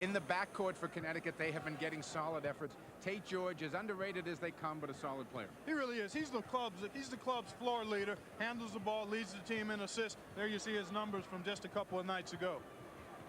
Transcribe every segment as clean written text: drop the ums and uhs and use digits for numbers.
In the backcourt for Connecticut, they have been getting solid efforts. Tate George, is underrated as they come, but a solid player. He really is. He's the club's floor leader, handles the ball, leads the team in assists. There you see his numbers from just a couple of nights ago.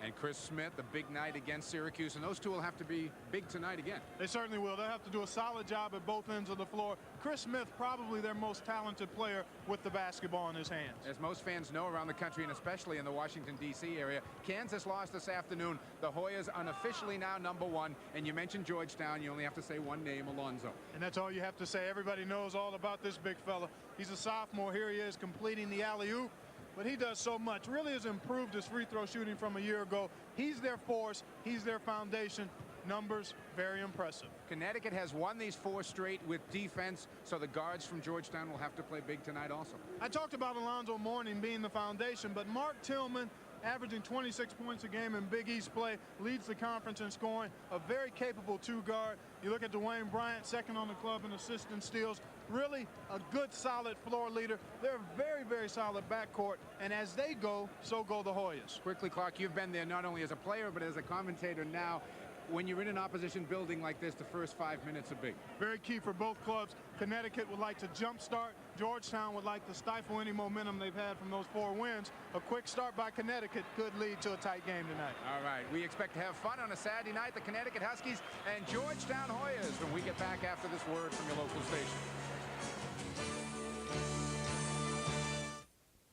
And Chris Smith, a big night against Syracuse, and those two will have to be big tonight again. They certainly will. They'll have to do a solid job at both ends of the floor. Chris Smith, probably their most talented player with the basketball in his hands. As most fans know around the country, and especially in the Washington, D.C. area, Kansas lost this afternoon. The Hoyas unofficially now #1. And you mentioned Georgetown. You only have to say one name, Alonzo. And that's all you have to say. Everybody knows all about this big fella. He's a sophomore. Here he is completing the alley-oop. But he does so much. Really has improved his free throw shooting from a year ago. He's their force. He's their foundation. Numbers, very impressive. Connecticut has won these 4 straight with defense, so the guards from Georgetown will have to play big tonight also. I talked about Alonzo Mourning being the foundation, but Mark Tillman, averaging 26 points a game in Big East play, leads the conference in scoring. A very capable 2-guard. You look at Dwayne Bryant, second on the club in assists and steals. Really a good, solid floor leader. They're a very, very solid backcourt. And as they go, so go the Hoyas. Quickly, Clark, you've been there not only as a player, but as a commentator now. When you're in an opposition building like this, the first 5 minutes are big. Very key for both clubs. Connecticut would like to jumpstart. Georgetown would like to stifle any momentum they've had from those 4 wins. A quick start by Connecticut could lead to a tight game tonight. All right, we expect to have fun on a Saturday night. The Connecticut Huskies and Georgetown Hoyas when we get back after this word from your local station.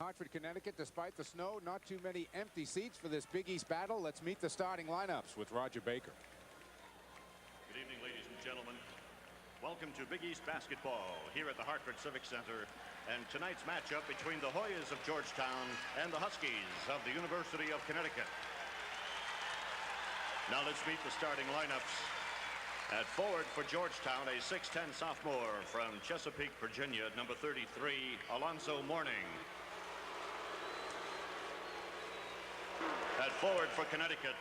Hartford, Connecticut, despite the snow, not too many empty seats for this Big East battle. Let's meet the starting lineups with Roger Baker. Good evening, ladies and gentlemen. Welcome to Big East basketball here at the Hartford Civic Center. And tonight's matchup between the Hoyas of Georgetown and the Huskies of the University of Connecticut. Now let's meet the starting lineups. At forward for Georgetown, a 6'10 sophomore from Chesapeake, Virginia, number 33, Alonzo Mourning. At forward for Connecticut,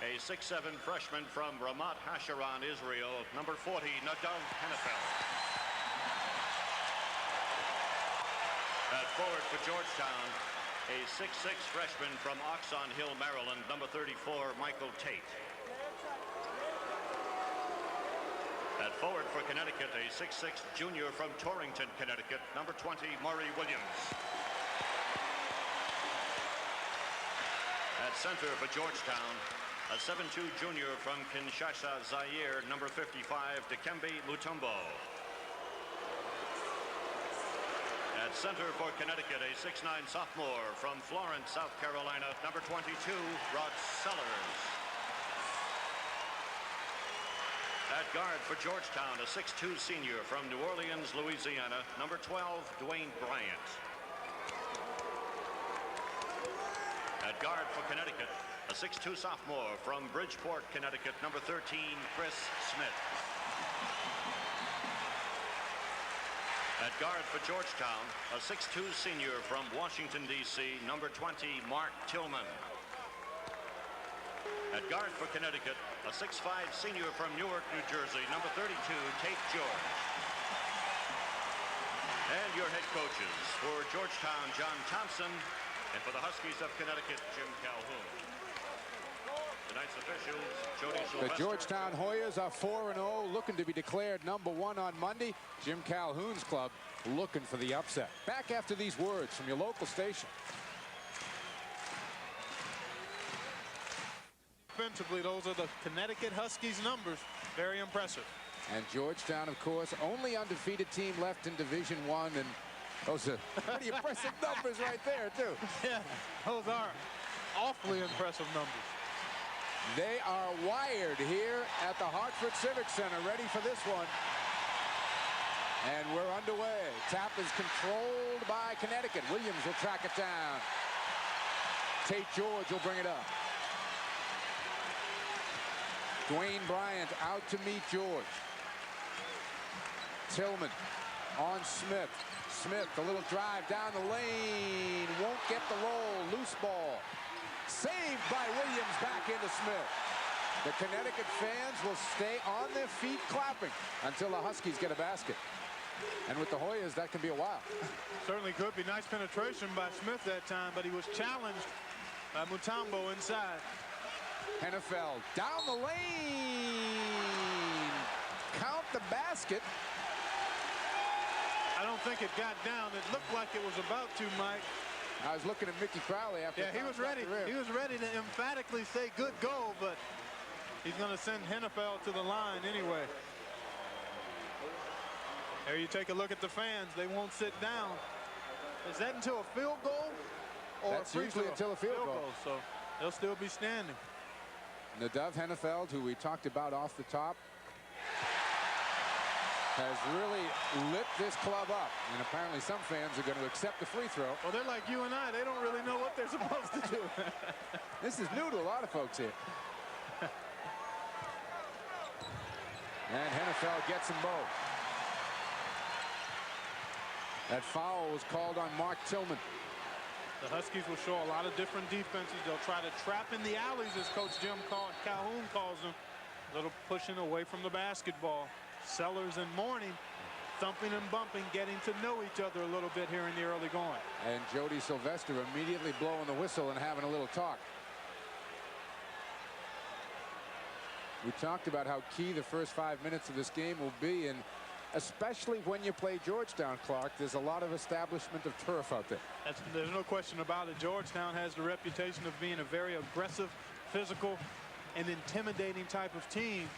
a 6'7 freshman from Ramat Hasharon, Israel, number 40, Nadav Hennefeld. At forward for Georgetown, a 6'6 freshman from Oxon Hill, Maryland, number 34, Michael Tate. At forward for Connecticut, a 6'6 junior from Torrington, Connecticut, number 20, Maury Williams. At center for Georgetown, a 7'2 junior from Kinshasa, Zaire, number 55, Dikembe Mutombo. At center for Connecticut, a 6'9 sophomore from Florence, South Carolina, number 22, Rod Sellers. At guard for Georgetown, a 6'2 senior from New Orleans, Louisiana, number 12, Dwayne Bryant. At guard for Connecticut, a 6'2 sophomore from Bridgeport, Connecticut, number 13, Chris Smith. At guard for Georgetown, a 6'2 senior from Washington, D.C., number 20, Mark Tillman. At guard for Connecticut, a 6'5 senior from Newark, New Jersey, number 32, Tate George. And your head coaches for Georgetown, John Thompson, and for the Huskies of Connecticut, Jim Calhoun. Tonight's officials, Jody Sylvester. The Georgetown Hoyas are 4-0, looking to be declared #1 on Monday. Jim Calhoun's club looking for the upset. Back after these words from your local station. Offensively, those are the Connecticut Huskies numbers. Very impressive. And Georgetown, of course, only undefeated team left in Division I, and those are pretty impressive numbers right there, too. Yeah, those are awfully impressive numbers. They are wired here at the Hartford Civic Center, ready for this one. And we're underway. Tap is controlled by Connecticut. Williams will track it down. Tate George will bring it up. Dwayne Bryant out to meet George. Tillman on Smith. Smith, a little drive down the lane. Won't get the roll. Loose ball. Saved by Williams back into Smith. The Connecticut fans will stay on their feet clapping until the Huskies get a basket. And with the Hoyas, that can be a while. Certainly could be. Nice penetration by Smith that time, but he was challenged by Mutombo inside. Hennefeld down the lane. Count the basket. I don't think it got down. It looked like it was about to, Mike. I was looking at Mickey Crowley after. Yeah, he was ready. He was ready to emphatically say good goal, but he's going to send Hennefeld to the line anyway. There you take a look at the fans. They won't sit down. Is that until a field goal? Or That's usually until a field goal. So they'll still be standing. Nadav Hennefeld, who we talked about off the top, has really lit this club up. And apparently some fans are going to accept the free throw. Well, they're like you and I. They don't really know what they're supposed to do. This is new to a lot of folks here. And Hennefeld gets them both. That foul was called on Mark Tillman. The Huskies will show a lot of different defenses. They'll try to trap in the alleys, as Coach Jim Calhoun calls them. A little pushing away from the basketball. Sellers and Mourning thumping and bumping, getting to know each other a little bit here in the early going. And Jody Sylvester immediately blowing the whistle and having a little talk. We talked about how key the first 5 minutes of this game will be, and especially when you play Georgetown, Clark, there's a lot of establishment of turf out there. There's no question about it. Georgetown has the reputation of being a very aggressive, physical, and intimidating type of team.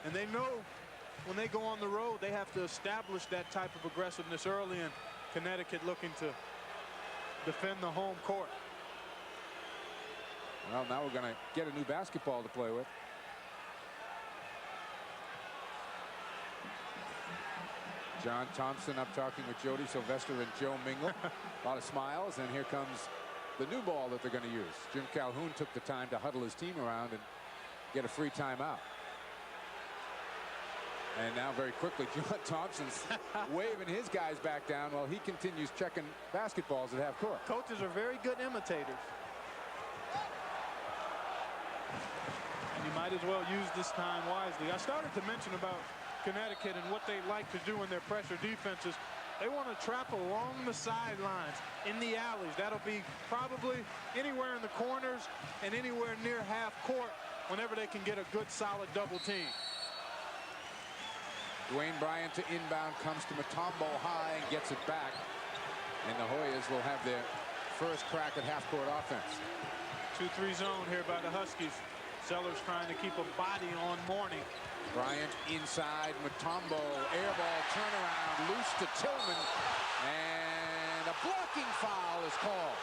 And they know when they go on the road, they have to establish that type of aggressiveness early, in Connecticut looking to defend the home court. Well, now we're going to get a new basketball to play with. John Thompson up talking with Jody Sylvester and Joe Mingle. A lot of smiles, and here comes the new ball that they're going to use. Jim Calhoun took the time to huddle his team around and get a free timeout. And now very quickly, John Thompson's waving his guys back down while he continues checking basketballs at half court. Coaches are very good imitators. And you might as well use this time wisely. I started to mention about Connecticut and what they like to do in their pressure defenses. They want to trap along the sidelines, in the alleys. That'll be probably anywhere in the corners and anywhere near half court whenever they can get a good solid double team. Dwayne Bryant to inbound, comes to Mutombo high and gets it back. And the Hoyas will have their first crack at half-court offense. 2-3 zone here by the Huskies. Sellers trying to keep a body on Mourning. Bryant inside, Mutombo, air ball, turnaround, loose to Tillman. And a blocking foul is called.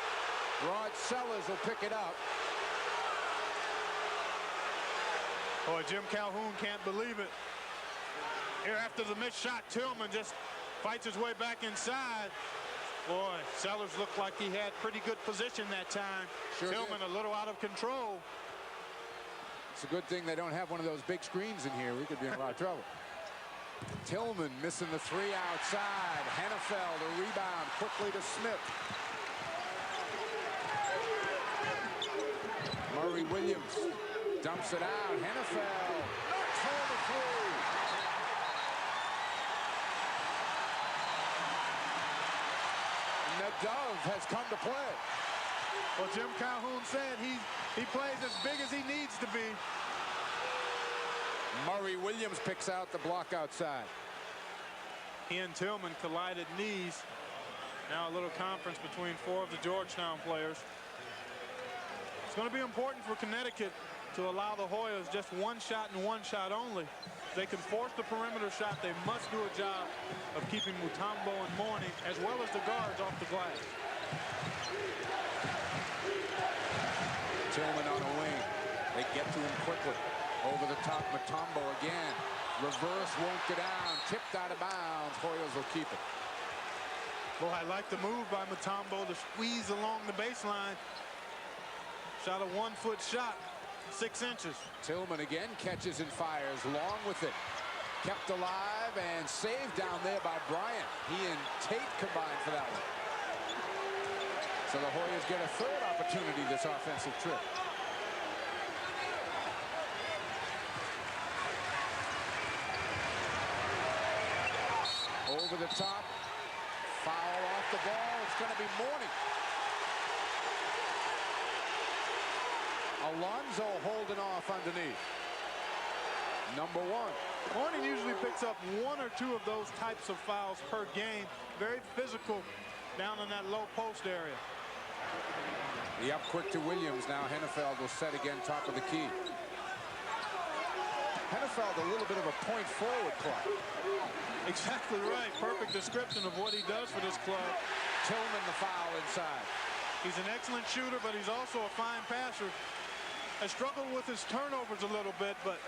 Rod Sellers will pick it up. Boy, Jim Calhoun can't believe it. Here after the missed shot, Tillman just fights his way back inside. Boy, Sellers looked like he had pretty good position that time. Sure Tillman did. a little out of control. It's a good thing they don't have one of those big screens in here. We could be in a lot of trouble. Tillman missing the three outside. Hennefeld a rebound quickly to Smith. Murray Williams dumps it out. Hennefeld knocks home a three. Nadav has come to play. Well, Jim Calhoun said he plays as big as he needs to be. Murray Williams picks out the block outside. He and Tillman collided knees. Now a little conference between four of the Georgetown players. It's going to be important for Connecticut to allow the Hoyas just one shot and one shot only. If they can force the perimeter shot, they must do a job of keeping Mutombo and Mourning, as well as the guards, off the glass. Tillman on a wing. They get to him quickly. Over the top, Mutombo again. Reverse won't get down. Tipped out of bounds. Hoyas will keep it. Boy, I like the move by Mutombo to squeeze along the baseline. Shot a 1-foot shot, 6 inches. Tillman again catches and fires. Long with it. Kept alive and saved down there by Bryant. He and Tate combined for that one. So the Hoyas get a third opportunity this offensive trip. Over the top. Foul off the ball. It's going to be Mourning. Alonso holding off underneath. Number 1. Mourning usually picks up 1 or 2 of those types of fouls per game. Very physical down in that low post area. The up quick to Williams. Now Hennefeld will set again top of the key. Hennefeld a little bit of a point forward club. Exactly right. Perfect description of what he does for this club. Tillman the foul inside. He's an excellent shooter, but he's also a fine passer. Has struggled with his turnovers a little bit, but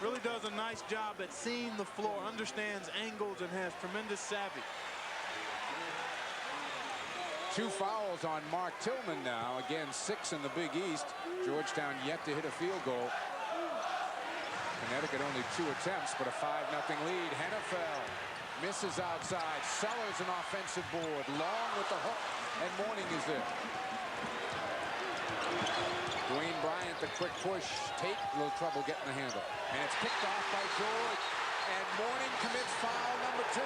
really does a nice job at seeing the floor, understands angles, and has tremendous savvy. 2 fouls on Mark Tillman now. Again, 6 in the Big East. Georgetown yet to hit a field goal. Connecticut only 2 attempts, but a 5-0 lead. Hennefeld misses outside. Sellers an offensive board. Long with the hook, and Mourning is there. Dwayne Bryant, the quick push. Tate, a little trouble getting the handle. And it's picked off by George. And Mourning commits foul number 2.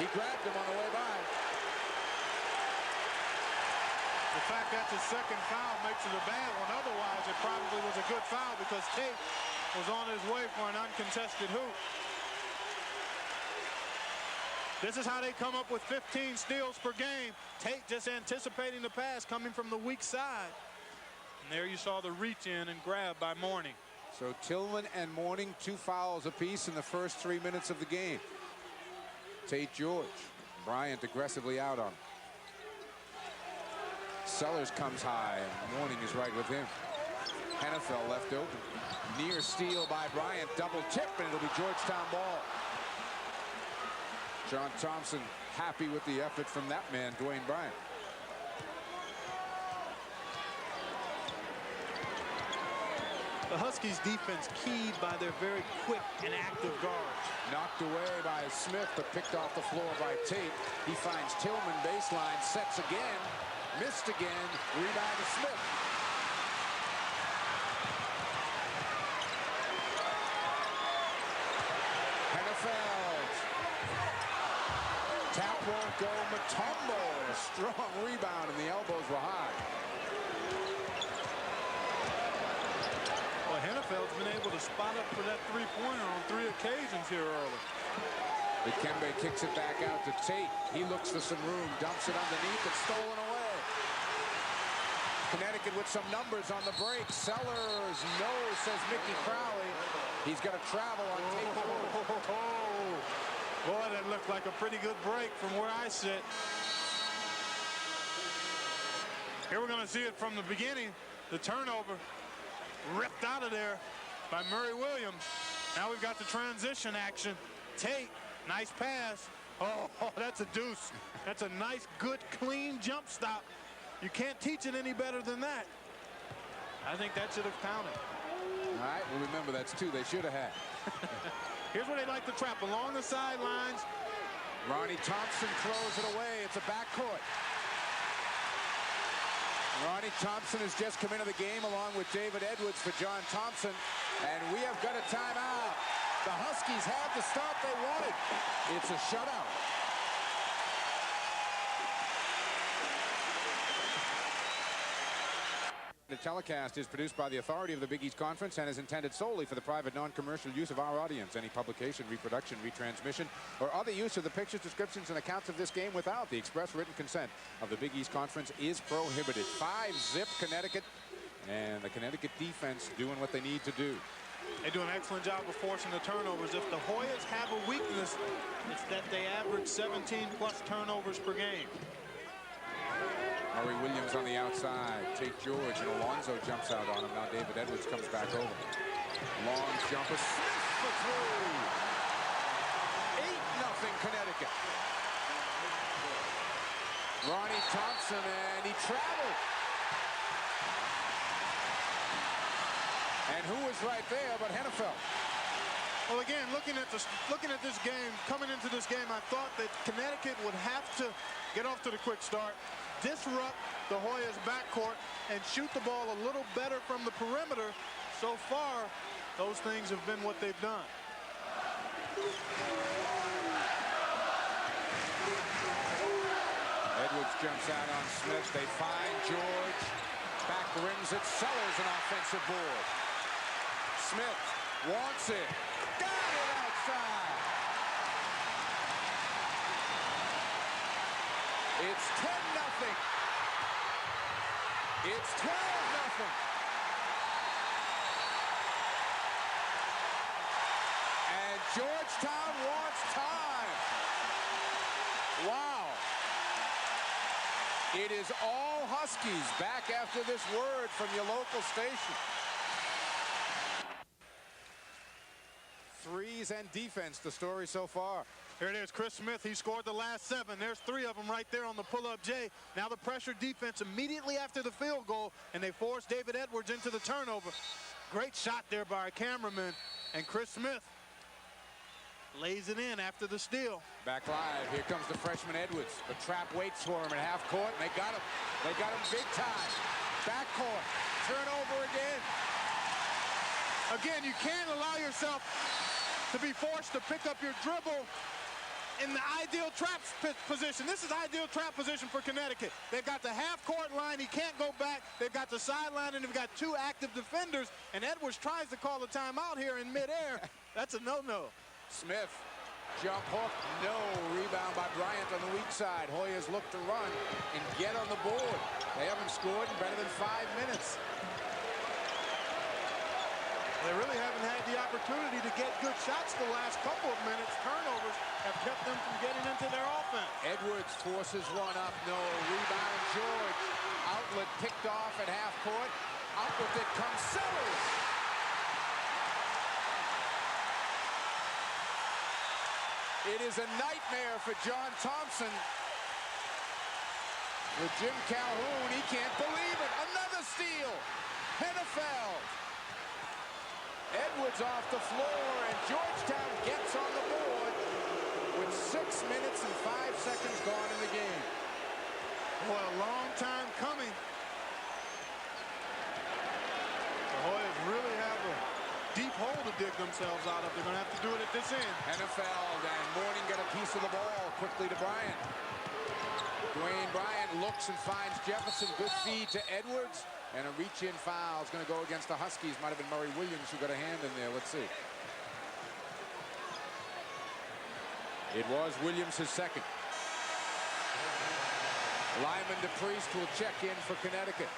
He grabbed him on the way by. The fact that's his second foul makes it a bad one. Otherwise, it probably was a good foul because Tate was on his way for an uncontested hoop. This is how they come up with 15 steals per game. Tate just anticipating the pass coming from the weak side. And there you saw the reach in and grab by Mourning. So Tillman and Mourning, 2 fouls apiece in the first 3 minutes of the game. Tate, George. Bryant aggressively out on him. Sellers comes high, and Mourning is right with him. Hennefeld left open. Near steal by Bryant. Double tip, and it'll be Georgetown ball. John Thompson happy with the effort from that man, Dwayne Bryant. The Huskies defense keyed by their very quick and active guards. Knocked away by Smith, but picked off the floor by Tate. He finds Tillman baseline, sets again, missed again, rebound to Smith. Hennefeld. Tap won't go. Mutombo, a strong rebound, and the elbows were high. Well, Hennefeld's been able to spot up for that three-pointer on 3 occasions here early. Dikembe kicks it back out to Tate. He looks for some room, dumps it underneath. It's stolen away. Connecticut with some numbers on the break. Sellers, no, says Mickey Crowley. He's going to travel on Tate. Boy, that looked like a pretty good break from where I sit. Here we're going to see it from the beginning. The turnover ripped out of there by Murray Williams. Now we've got the transition action. Tate, nice pass. Oh, that's a deuce. That's a nice, good, clean jump stop. You can't teach it any better than that. I think that should have counted. All right, well, remember, that's 2 they should have had. Here's where they like to trap, along the sidelines. Ronnie Thompson throws it away. It's a backcourt. Ronnie Thompson has just come into the game along with David Edwards for John Thompson. And we have got a timeout. The Huskies had the start they wanted. It's a shutout. The telecast is produced by the authority of the Big East Conference and is intended solely for the private, non-commercial use of our audience. Any publication, reproduction, retransmission, or other use of the pictures, descriptions, and accounts of this game without the express written consent of the Big East Conference is prohibited. 5-zip Connecticut, and the Connecticut defense doing what they need to do. They do an excellent job of forcing the turnovers. If the Hoyas have a weakness, it's that they average 17-plus turnovers per game. Murray Williams on the outside. Tate George, and Alonso jumps out on him. Now David Edwards comes back over. Long jumper. Smith for 3. 8-0 Connecticut. Ronnie Thompson, and he traveled. And who was right there but Hennefeld? Well, again, looking at this game, coming into this game, I thought that Connecticut would have to get off to the quick start, disrupt the Hoyas' backcourt, and shoot the ball a little better from the perimeter. So far, those things have been what they've done. Edwards jumps out on Smith. They find George. Back rims it. Sellers an offensive board. Smith wants it. Got it outside. It's 10-0. It's 12-0. And Georgetown wants time. Wow. It is all Huskies back after this word from your local station. Threes and defense, the story so far. Here it is, Chris Smith. He scored the last 7. There's 3 of them right there on the pull-up J. Now the pressure defense immediately after the field goal, and they force David Edwards into the turnover. Great shot there by our cameraman, and Chris Smith lays it in after the steal. Back live, here comes the freshman Edwards. The trap waits for him at half court, and they got him. They got him big time. Back court, turnover again. Again, you can't allow yourself to be forced to pick up your dribble in the ideal trap position. This is ideal trap position for Connecticut. They've got the half-court line. He can't go back. They've got the sideline, and they've got 2 active defenders, and Edwards tries to call a timeout here in midair. That's a no-no. Smith, jump hook, no. Rebound by Bryant on the weak side. Hoyas look to run and get on the board. They haven't scored in better than 5 minutes. They really haven't had the opportunity to get good shots the last couple of minutes. Turnovers have kept them from getting into their offense. Edwards forces one up, no. Rebound, George. Outlet picked off at half court. Up with it comes Sellers. It is a nightmare for John Thompson. With Jim Calhoun, he can't believe it. Another steal. Hennefeld. Edwards off the floor, and Georgetown gets on the board with 6 minutes and 5 seconds gone in the game. Boy, a long time coming. The Hoyas really have a deep hole to dig themselves out of. They're going to have to do it at this end. Hennefeld and Mourning get a piece of the ball quickly to Bryant. Dwayne Bryant looks and finds Jefferson. Good feed to Edwards. And a reach-in foul is going to go against the Huskies. Might have been Murray Williams who got a hand in there. Let's see. It was Williams his second. Lyman DePriest will check in for Connecticut.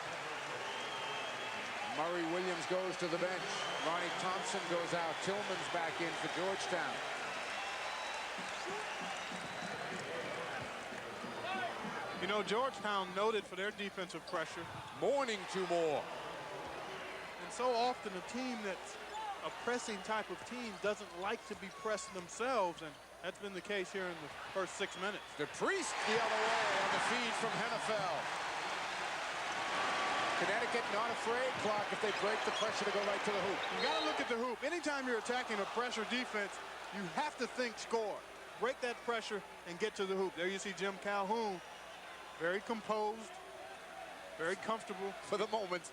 Murray Williams goes to the bench. Ronnie Thompson goes out. Tillman's back in for Georgetown. You know, Georgetown noted for their defensive pressure. Mourning 2 more. And so often a team that's a pressing type of team doesn't like to be pressed themselves, and that's been the case here in the first 6 minutes. DePriest the other way on the feed from Hennefeld. Connecticut not afraid, Clark, if they break the pressure to go right to the hoop. You got to look at the hoop. Anytime you're attacking a pressure defense, you have to think score. Break that pressure and get to the hoop. There you see Jim Calhoun. Very composed, very comfortable. For the moment.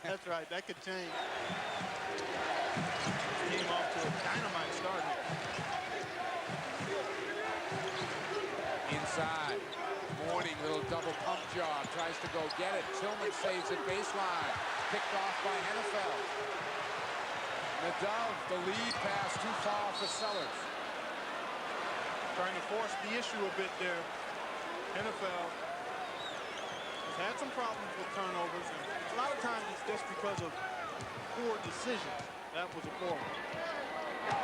That's right, that could change. Team off to a dynamite start here. Inside. Mourning, little double pump job. Tries to go get it. Tillman saves it baseline. Picked off by Hennefeld. Nadov, the lead pass too far for Sellers. Trying to force the issue a bit there. Hennefeld had some problems with turnovers, and a lot of times it's just because of poor decisions. That was a poor one.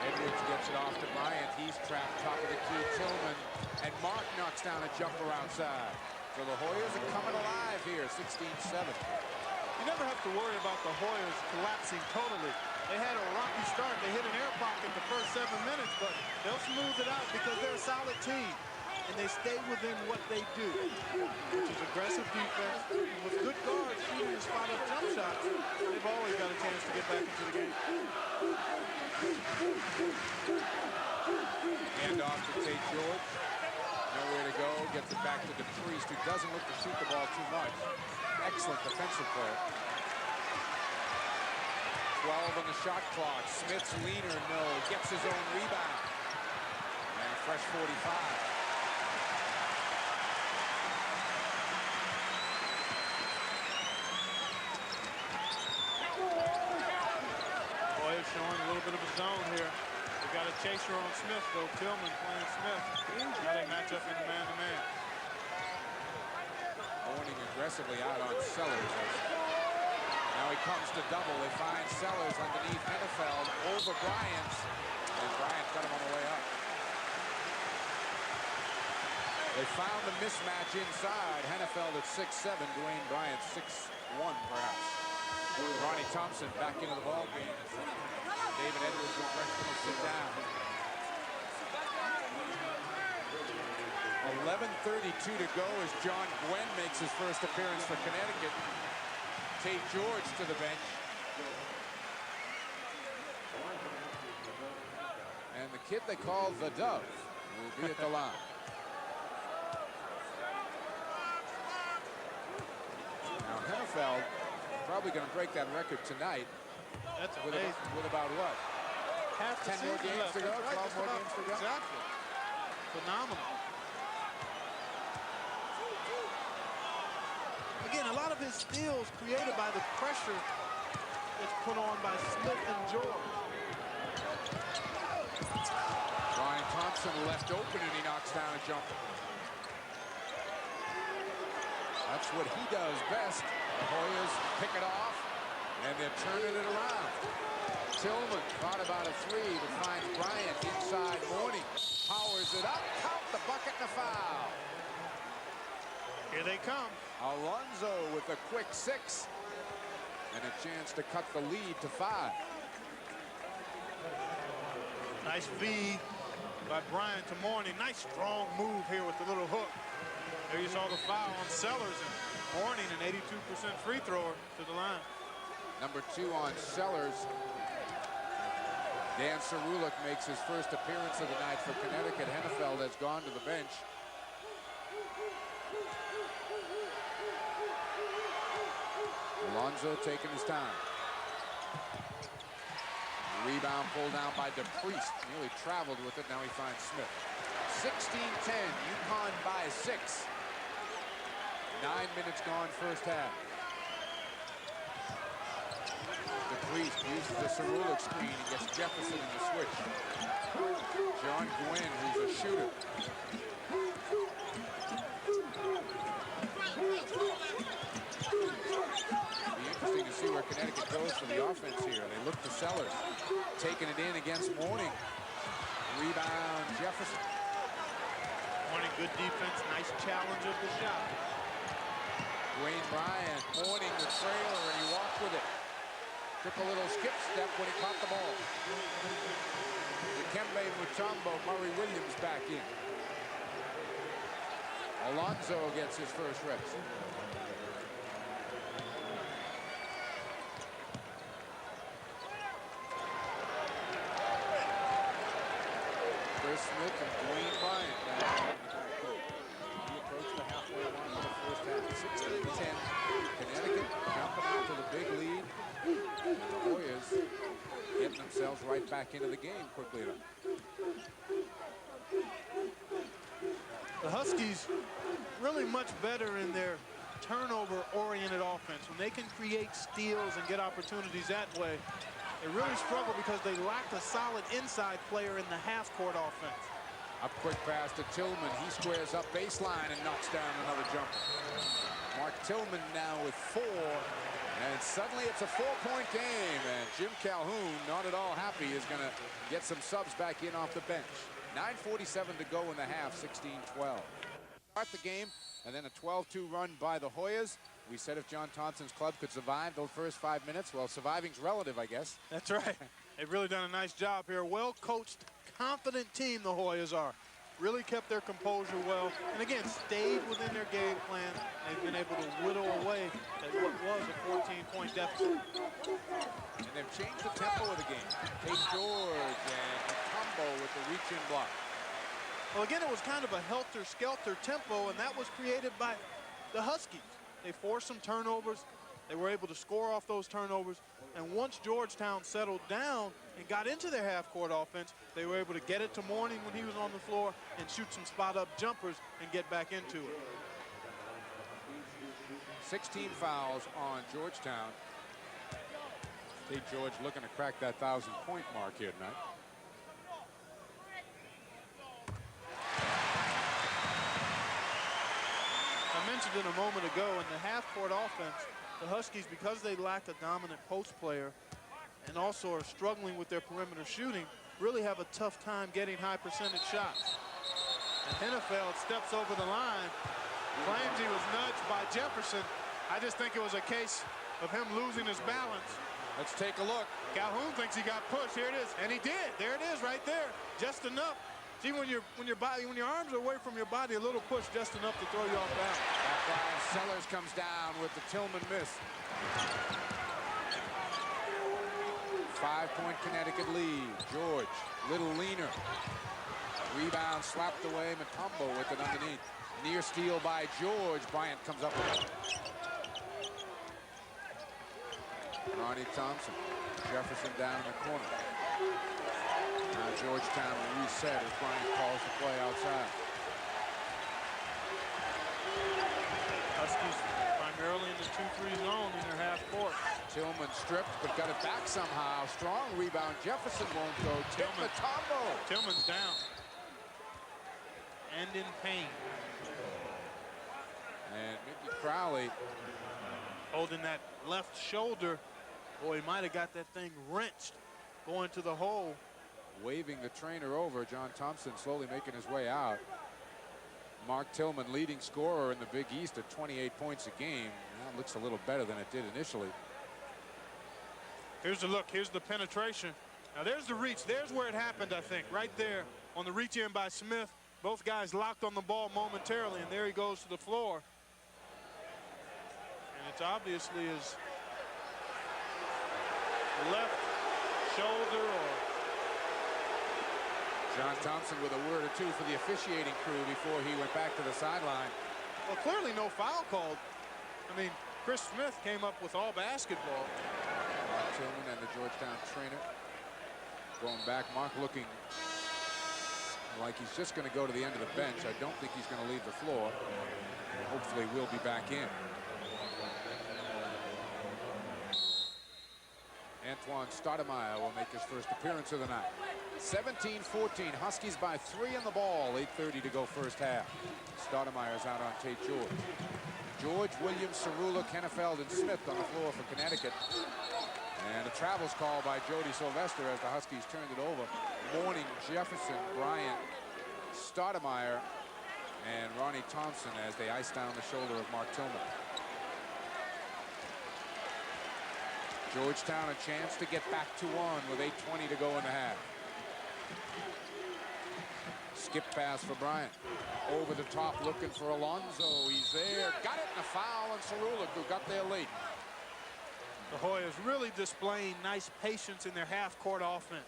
Edwards gets it off to Bryant. He's trapped top of the key. Tillman, and Mark knocks down a jumper outside. So the Hoyas are coming alive here, 16-7. You never have to worry about the Hoyas collapsing totally. They had a rocky start. They hit an air pocket the first 7 minutes, but they'll smooth it out because they're a solid team. And they stay within what they do, which is aggressive defense. With good guards shooting the spot-up jump shots, they've always got a chance to get back into the game. Hand off to Tate George. Nowhere to go. Gets it back to DePriest, who doesn't look to shoot the ball too much. Excellent defensive play. 12 on the shot clock. Smith's leaner, no. Gets his own rebound. And a fresh 45. showing a little bit of a zone here. We got a chaser on Smith, though. Tillman playing Smith. Now they match up in the man-to-man. Mourning aggressively out on Sellers. Now he comes to double. They find Sellers underneath Hennefeld over Bryant. And Bryant got him on the way up. They found the mismatch inside. Hennefeld at 6'7", Dwayne Bryant 6'1", perhaps. Ronnie Thompson back into the ball game. David Edwards and Brexton will sit down. 11:32 to go as John Gwen makes his first appearance for Connecticut. Tate George to the bench. And the kid they call the Dove will be at the line. Now Hennefeld probably going to break that record tonight. That's with about what? Half 10 more games to go, 12 more games to go. Exactly. Phenomenal. Again, a lot of his steals created by the pressure that's put on by Smith and George. Ryan Thompson left open and he knocks down a jumper. That's what he does best. The Hoyas pick it off and they're turning it around. Tillman thought about a three, but finds Bryant inside. Mourning powers it up, count the bucket and a foul. Here they come. Alonso with a quick 6 and a chance to cut the lead to 5. Nice feed by Bryant to Mourning. Nice strong move here with the little hook. There you saw the foul on Sellers, and Mourning, an 82% free thrower, to the line. Number 2 on Sellers. Dan Cerulik makes his first appearance of the night for Connecticut. Hennefeld has gone to the bench. Alonso taking his time. Rebound pulled down by DePriest. Nearly traveled with it. Now he finds Smith. 16-10. UConn by 6. 9 minutes gone first half. DePriest uses the Cerulik screen and gets Jefferson in the switch. John Gwynn, who's a shooter. It'll be interesting to see where Connecticut goes for the offense here. They look to Sellers, taking it in against Mourning. Rebound, Jefferson. Mourning, good defense, nice challenge of the shot. Dwayne Bryant, Mourning the trailer, and he walked with it. Took a little skip step when he caught the ball. Dikembe Mutombo, Murray Williams back in. Alonso gets his first reps. Chris Smith and Dwayne Bryant now. He approached the halfway line of the first half. 16-10. Connecticut jumping out to the big lead. And the Hoyas getting themselves right back into the game quickly enough. The Huskies really much better in their turnover-oriented offense. When they can create steals and get opportunities that way, they really struggle because they lack a solid inside player in the half-court offense. A quick pass to Tillman. He squares up baseline and knocks down another jumper. Mark Tillman now with 4. And suddenly it's a 4-point game. And Jim Calhoun, not at all happy, is going to get some subs back in off the bench. 9:47 to go in the half, 16-12. Start the game, and then a 12-2 run by the Hoyas. We said if John Thompson's club could survive those first 5 minutes, well, surviving's relative, I guess. That's right. They've really done a nice job here. Well-coached, confident team, the Hoyas are. Really kept their composure well, and again, stayed within their game plan. They've been able to whittle away at what was a 14-point deficit. And they've changed the tempo of the game. Tate George and Combo with the reach-in block. Well, again, it was kind of a helter-skelter tempo, and that was created by the Huskies. They forced some turnovers. They were able to score off those turnovers. And once Georgetown settled down and got into their half-court offense, they were able to get it to Mourning when he was on the floor and shoot some spot-up jumpers and get back into it. 16 fouls on Georgetown. Tate George looking to crack that 1,000-point mark here tonight. I mentioned it a moment ago, in the half-court offense, the Huskies, because they lack a dominant post player and also are struggling with their perimeter shooting, really have a tough time getting high percentage shots. And Hennefeld steps over the line, claims he was nudged by Jefferson. I just think it was a case of him losing his balance. Let's take a look. Calhoun thinks he got pushed. Here it is, and he did. There it is, right there, just enough. See, when your arms are away from your body, a little push just enough to throw you off balance. Back line, Sellers comes down with the Tillman miss. 5-point Connecticut lead. George, little leaner. Rebound slapped away. Mutombo with it underneath. Near steal by George. Bryant comes up with it. Ronnie Thompson. Jefferson down in the corner. Now Georgetown will reset as Bryant calls the play outside. Huskies primarily in the 2-3 zone in their half court. Tillman stripped, but got it back somehow. Strong rebound. Jefferson won't go. Mutombo. Tillman's down. And in pain. And Mickey Crowley holding that left shoulder. Boy, he might have got that thing wrenched going to the hole. waving the trainer over. John Thompson slowly making his way out. Mark Tillman, leading scorer in the Big East at 28 points a game. That looks a little better than it did initially. Here's the look. Here's the penetration. Now there's the reach. There's where it happened, I think. Right there on the reach in by Smith. Both guys locked on the ball momentarily, and there he goes to the floor. And it's obviously his left shoulder or... John Thompson with a word or two for the officiating crew before he went back to the sideline. Well, clearly no foul called. I mean, Chris Smith came up with all basketball. Mark Tillman and the Georgetown trainer going back. Mark looking like he's just going to go to the end of the bench. I don't think he's going to leave the floor. Hopefully we'll be back in. Antoine Stoudemire will make his first appearance of the night. 17-14, Huskies by 3 in the ball. 8:30 to go first half. Stoudemire's out on Tate George. George, Williams, Cerula, Hennefeld, and Smith on the floor for Connecticut. And a travels call by Jody Sylvester as the Huskies turned it over. Mourning Jefferson, Bryant, Stoudemire, and Ronnie Thompson as they ice down the shoulder of Mark Tillman. Georgetown a chance to get back to 1 with 8:20 to go in the half. Skip pass for Bryant. Over the top looking for Alonzo. He's there. Got it in a foul on Cerula, who got there late. The Hoyas really displaying nice patience in their half-court offense.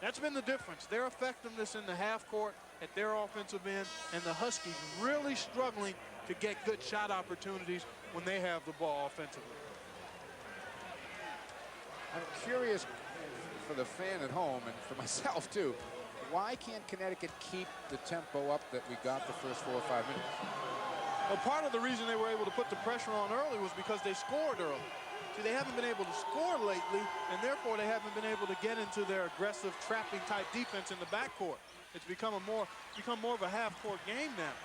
That's been the difference. Their effectiveness in the half-court at their offensive end, and the Huskies really struggling to get good shot opportunities when they have the ball offensively. I'm curious for the fan at home and for myself too, why can't Connecticut keep the tempo up that we got the first 4 or 5 minutes? Well, part of the reason they were able to put the pressure on early was because they scored early. See, they haven't been able to score lately, and therefore they haven't been able to get into their aggressive trapping type defense in the backcourt. It's become more of a half-court game now,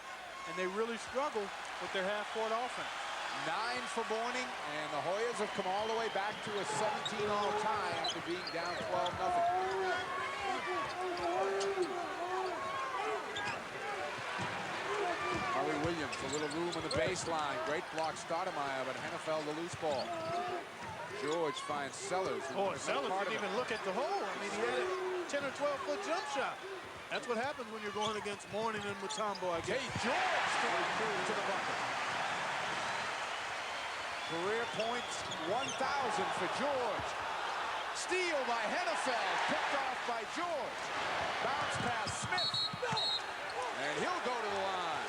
and they really struggle with their half-court offense. 9 for Morning, and the Hoyas have come all the way back to a 17-all tie after being down 12-0. Murray Williams, a little room on the baseline. Great block, Stoudemire, but Hennefeld the loose ball. George finds Sellers. Oh, Sellers didn't even look at the hole. I mean, he had a 10 or 12-foot jump shot. That's what happens when you're going against Mourning and Mutombo, I guess. Hey, George to the bucket. Career points, 1,000 for George. Steal by Hennefeld, picked off by George. Bounce pass Smith, and he'll go to the line.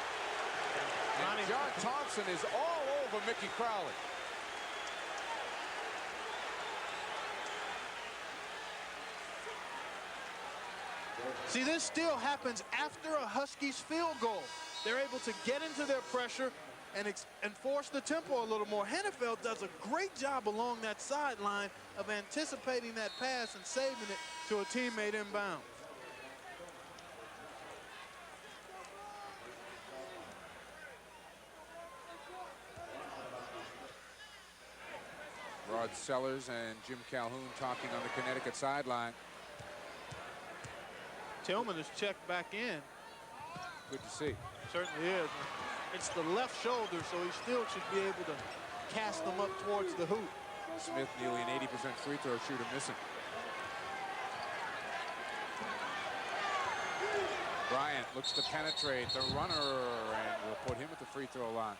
And John Thompson is all over Mickey Crowley. See, this still happens after a Huskies field goal. They're able to get into their pressure, and force the tempo a little more. Hennefeld does a great job along that sideline of anticipating that pass and saving it to a teammate inbound. Rod Sellers and Jim Calhoun talking on the Connecticut sideline. Tillman is checked back in. Good to see. Certainly is. It's the left shoulder, so he still should be able to cast them up towards the hoop. Smith, nearly an 80% free throw shooter, missing. Bryant looks to penetrate the runner, and will put him at the free throw line.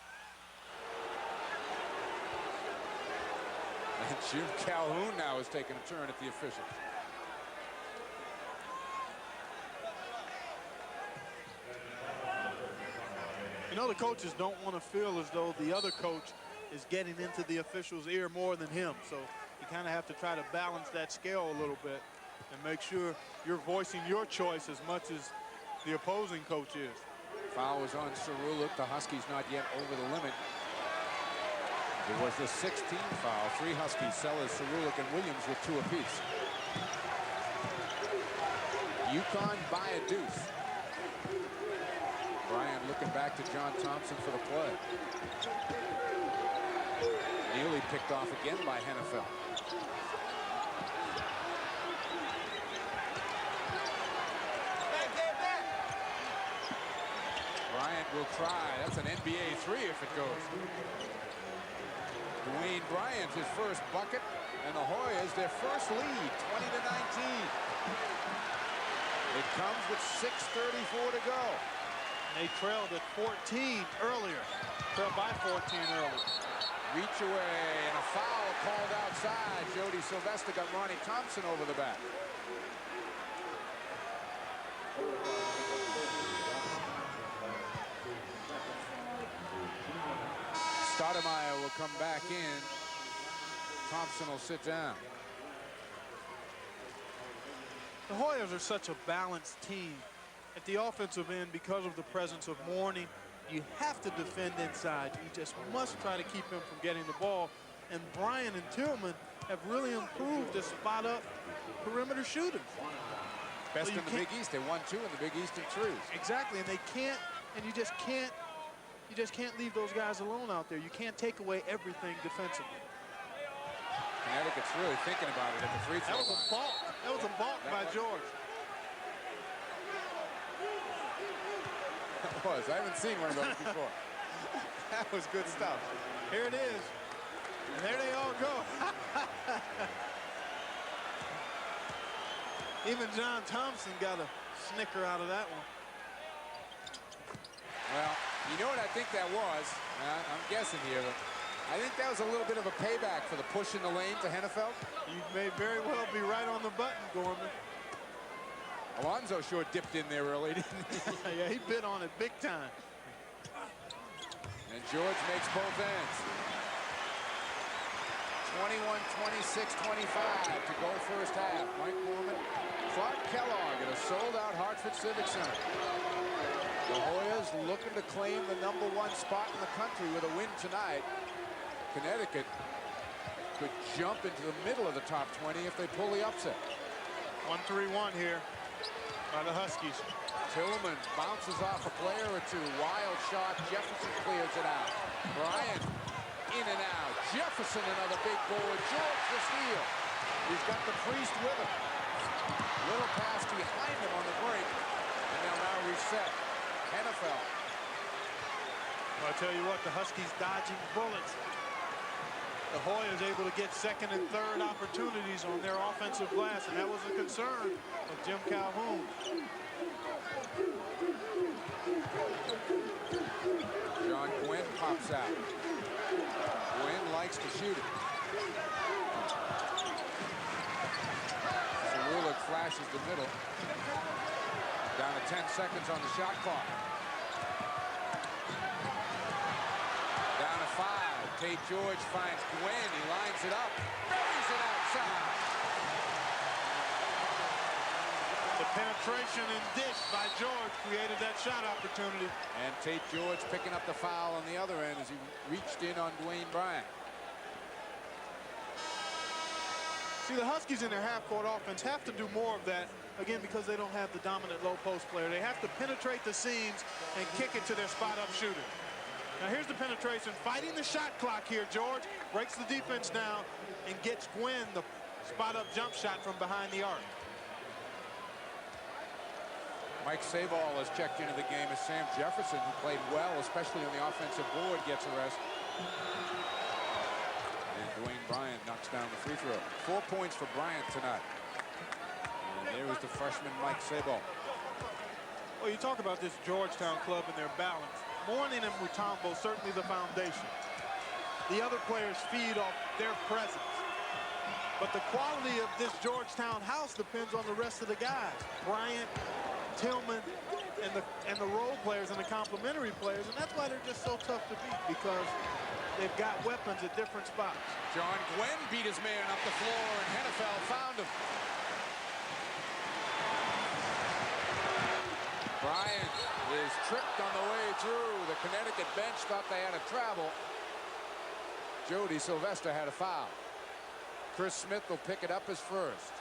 And Jim Calhoun now is taking a turn at the officials. You know, the coaches don't want to feel as though the other coach is getting into the official's ear more than him. So you kind of have to try to balance that scale a little bit and make sure you're voicing your choice as much as the opposing coach is. Foul was on Ceruluk. The Huskies not yet over the limit. It was the 16th foul. 3 Huskies, Sellers, Ceruluk, and Williams with 2 apiece. UConn by a deuce. Bryant looking back to John Thompson for the play. Nearly picked off again by Hennefeld. Bryant will try. That's an NBA 3 if it goes. Dwayne Bryant, his first bucket, and the Hoyas their first lead, 20-19. It comes with 6:34 to go. They trailed at 14 earlier. Trailed by 14 earlier. Reach away and a foul called outside. Jody Sylvester got Ronnie Thompson over the back. Stoudemire will come back in. Thompson will sit down. The Hoyas are such a balanced team. At the offensive end, because of the presence of Mourning, you have to defend inside. You just must try to keep him from getting the ball. And Bryant and Tillman have really improved as spot-up perimeter shooters. Best in the Big East. They won 2 in the Big East in 3s. Exactly, and they can't, and you just can't leave those guys alone out there. You can't take away everything defensively. Connecticut's really thinking about it at the free throw line. That was a balk. That was a balk by George. That was. I haven't seen one of those before. That was good stuff. Here it is. And there they all go. Even John Thompson got a snicker out of that one. Well, you know what I think that was? I'm guessing here, but I think that was a little bit of a payback for the push in the lane to Hennefeld. You may very well be right on the button, Gorman. Alonzo sure dipped in there early, didn't he? Yeah, he bit on it big time. And George makes both ends. 21-26-25 to go first half. Mike Norman, Clark Kellogg at a sold-out Hartford Civic Center. The Hoyas looking to claim the #1 spot in the country with a win tonight. Connecticut could jump into the middle of the top 20 if they pull the upset. 1-3-1 here by the Huskies. Tillman bounces off a player or 2. Wild shot. Jefferson clears it out. Bryant in and out. Jefferson another big board. George the steal. He's got the Priest with him. Little pass behind him on the break. And they'll now reset. Hennefeld. Well, I tell you what, the Huskies dodging bullets. The Hoyas able to get second and third opportunities on their offensive glass, and that was a concern of Jim Calhoun. John Gwynn pops out. Gwynn likes to shoot it. Ceruluk flashes the middle. Down to 10 seconds on the shot clock. Down to 5. Tate George finds Gwynn. He lines it up. Buries it outside. The The penetration and dish by George created that shot opportunity. And Tate George picking up the foul on the other end as he reached in on Dwayne Bryant. See, the Huskies in their half-court offense have to do more of that, again, because they don't have the dominant low-post player. They have to penetrate the seams and kick it to their spot-up shooter. Now, here's the penetration. Fighting the shot clock here, George. Breaks the defense down and gets Gwynn the spot-up jump shot from behind the arc. Mike Sabal has checked into the game as Sam Jefferson, who played well, especially on the offensive board, gets a rest. And Dwayne Bryant knocks down the free throw. 4 points for Bryant tonight. And there was the freshman Mike Sabal. Well, you talk about this Georgetown club and their balance. Mourning and Mutombo, certainly the foundation. The other players feed off their presence. But the quality of this Georgetown house depends on the rest of the guys. Bryant, Tillman, and the role players and the complementary players, and that's why they're just so tough to beat, because they've got weapons at different spots. John Gwen beat his man up the floor, and Hennefeld found him. Bryant is tripped on the way through. The Connecticut bench thought they had a travel. Jody Sylvester had a foul. Chris Smith will pick it up as first.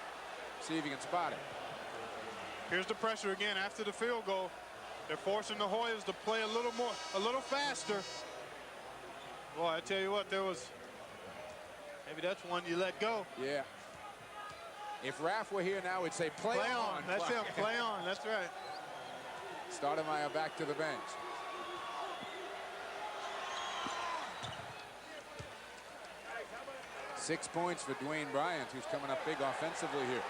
See if he can spot it. Here's the pressure again after the field goal. They're forcing the Hoyas to play a little faster. Boy, I tell you what, maybe that's one you let go. Yeah. If Raph were here now, we'd say play on. That's it, play on, that's right. Stoudemire back to the bench. Six points for Dwayne Bryant, who's coming up big offensively here.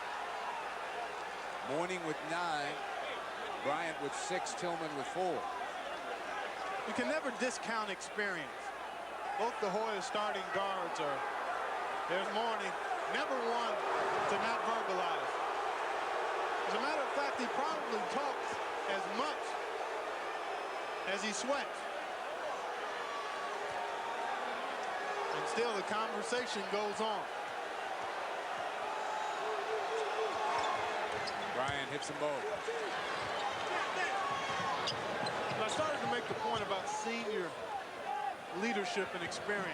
Mourning with 9, Bryant with 6, Tillman with 4. You can never discount experience. Both the Hoyas starting guards are, there's Mourning, never one to not verbalize. As a matter of fact, he probably talks as much as he sweats. And still the conversation goes on. Bryant hits them both. I started to make the point about senior leadership and experience,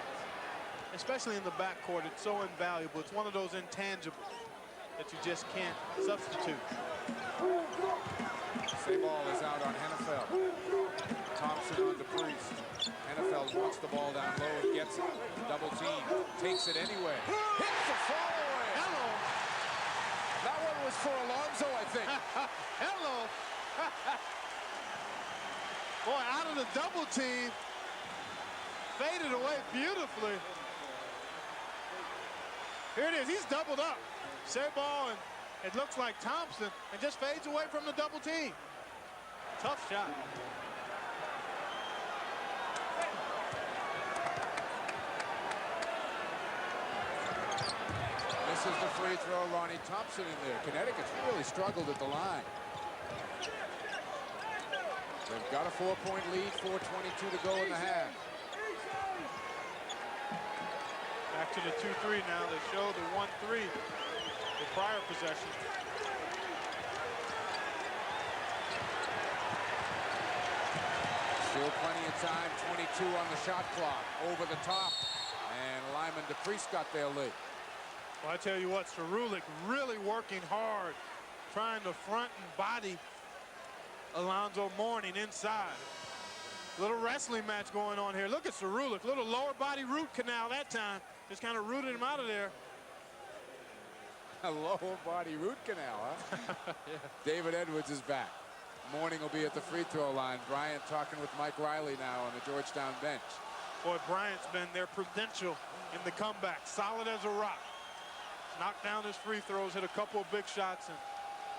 especially in the backcourt. It's so invaluable. It's one of those intangibles that you just can't substitute. Sabal is out on Hennefeld. Thompson on DePriest. Hennefeld wants the ball down low and gets it. Double team. Takes it anyway. Hits the follow-away. Hello. That one was for Alonzo, I think. Hello. Boy, out of the double team. Faded away beautifully. Here it is. He's doubled up. Sabal, and it looks like Thompson, and just fades away from the double team. Tough shot. This is the free throw. Lonnie Thompson in there. Connecticut's really struggled at the line. They've got a 4-point lead, 4:22 to go in the half. Back to the 2-3 now. They show the 1-3, the prior possession. Still plenty of time, 22 on the shot clock. Over the top, and Lyman DePriest got their lead. Well, I tell you what, Cerulic really working hard, trying to front and body Alonzo Mourning inside. Little wrestling match going on here. Look at Cerulic, little lower body root canal that time. Just kind of rooted him out of there. A lower body root canal, huh? Yeah. David Edwards is back. Mourning will be at the free throw line. Bryant talking with Mike Riley now on the Georgetown bench. Boy, Bryant's been their prudential in the comeback. Solid as a rock. Knocked down his free throws, hit a couple of big shots, and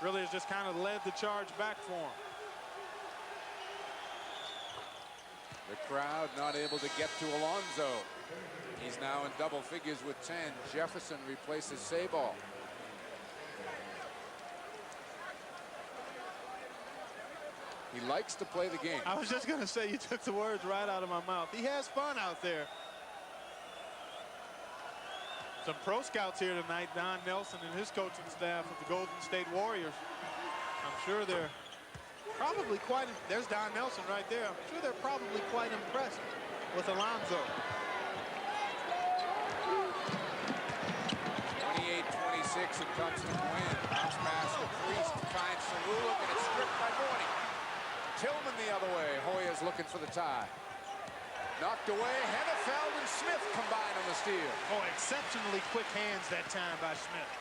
really has just kind of led the charge back for him. The crowd not able to get to Alonzo. He's now in double figures with 10. Jefferson replaces Sabal. He likes to play the game. I was just going to say, you took the words right out of my mouth. He has fun out there. Some pro scouts here tonight. Don Nelson and his coaching staff of the Golden State Warriors. I'm sure they're probably quite, there's Don Nelson right there. I'm sure they're probably quite impressed with Alonzo. 28-26, it comes to Gwynn. Bounce pass to Priest, finds Cerullo, and it's stripped by Mourning. Tillman the other way. Hoyas looking for the tie. Knocked away. Hennefeld and Smith combine on the steal. Oh, exceptionally quick hands that time by Smith.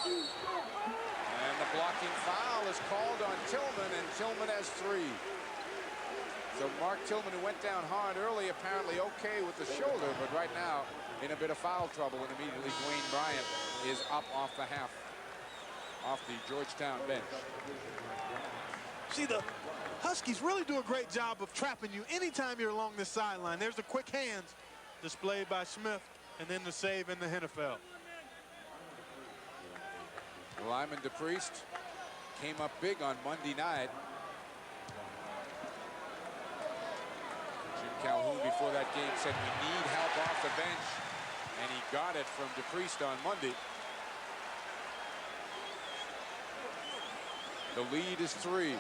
And the blocking foul is called on Tillman, and Tillman has 3. So Mark Tillman, who went down hard early, apparently okay with the shoulder, but right now in a bit of foul trouble, and immediately Dwayne Bryant is up off the Georgetown bench. See, the Huskies really do a great job of trapping you anytime you're along this sideline. There's the quick hands displayed by Smith, and then the save in the Hennefeld. Lyman DePriest came up big on Monday night. Jim Calhoun before that game said we need help off the bench, and he got it from DePriest on Monday. The lead is 3.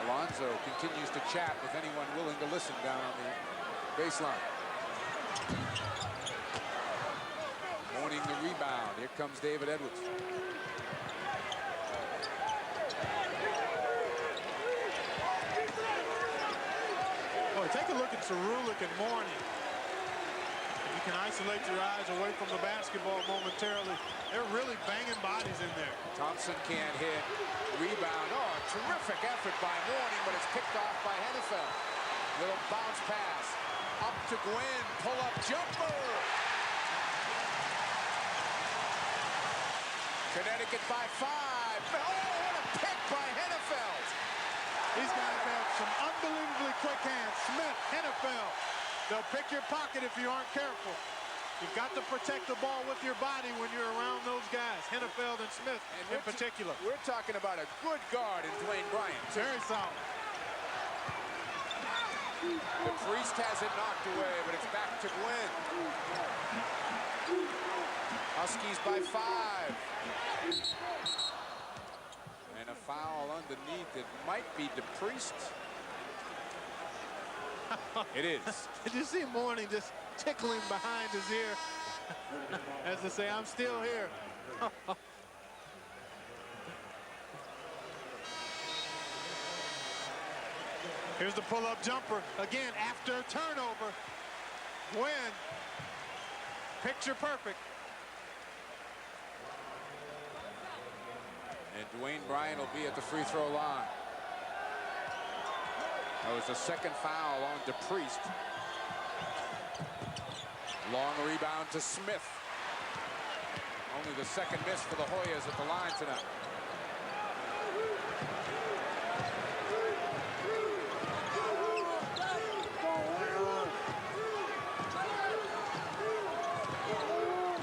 Alonzo continues to chat with anyone willing to listen down on the baseline. Mourning the rebound. Here comes David Edwards. Boy, take a look at Cerullo and Mourning. You can isolate your eyes away from the basketball momentarily. They're really banging bodies in there. Thompson can't hit. Rebound. Oh, terrific effort by Mourning, but it's picked off by Hennefeld. Little bounce pass. Up to Gwynn. Pull-up jumper. Connecticut by 5. Oh, what a pick by Hennefeld. These guys have some unbelievably quick hands. Smith, Hennefeld. They'll pick your pocket if you aren't careful. You've got to protect the ball with your body when you're around those guys, Hennefeld and Smith in particular. We're talking about a good guard in Dwayne Bryant. Very solid. The Priest has it knocked away, but it's back to Gwynn. Huskies by 5. And a foul underneath. It might be DePriest. It is. Did you see Mourning just tickling behind his ear as to say, I'm still here? Here's the pull-up jumper. Again, after a turnover. Gwynn, picture perfect. And Dwayne Bryant will be at the free throw line. That was the second foul on DePriest. Long rebound to Smith. Only the second miss for the Hoyas at the line tonight.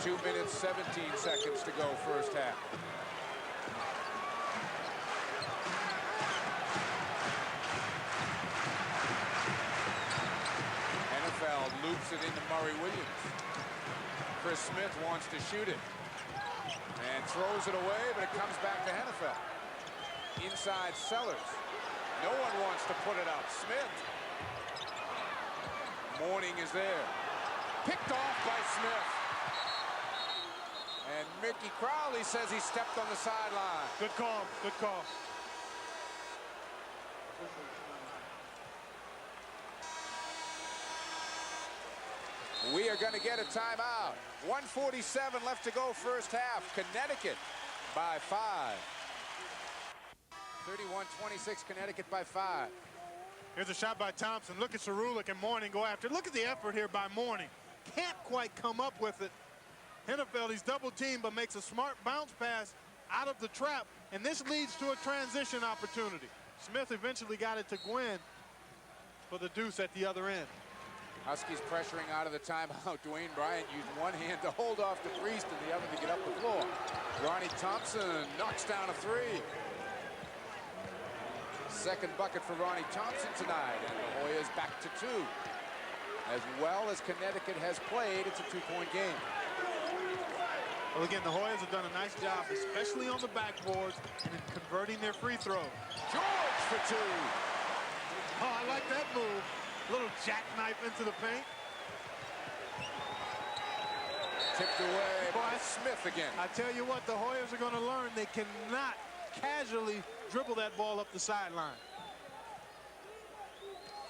Two minutes, 17 seconds to go first half. Loops it into Murray Williams. Chris Smith wants to shoot it and throws it away, but it comes back to Hennefeld. Inside Sellers. No one wants to put it up. Smith. Mourning is there. Picked off by Smith. And Mickey Crowley says he stepped on the sideline. Good call. Good call. We are going to get a timeout. 1:47 left to go first half. Connecticut by 5. 31-26, Connecticut by 5. Here's a shot by Thompson. Look at Cerullo and Mourning go after. Look at the effort here by Mourning. Can't quite come up with it. Hennefeld, he's double teamed, but makes a smart bounce pass out of the trap. And this leads to a transition opportunity. Smith eventually got it to Gwynn for the deuce at the other end. Huskies pressuring out of the timeout. Dwayne Bryant used one hand to hold off DePriest and the other to get up the floor. Ronnie Thompson knocks down a 3. Second bucket for Ronnie Thompson tonight, and the Hoyas back to 2. As well as Connecticut has played, it's a 2-point game. Well, again, the Hoyas have done a nice job, especially on the backboards and in converting their free throws. George for 2. Oh, I like that move. A little jackknife into the paint. Tipped away by Smith again. I tell you what, the Hoyas are going to learn they cannot casually dribble that ball up the sideline.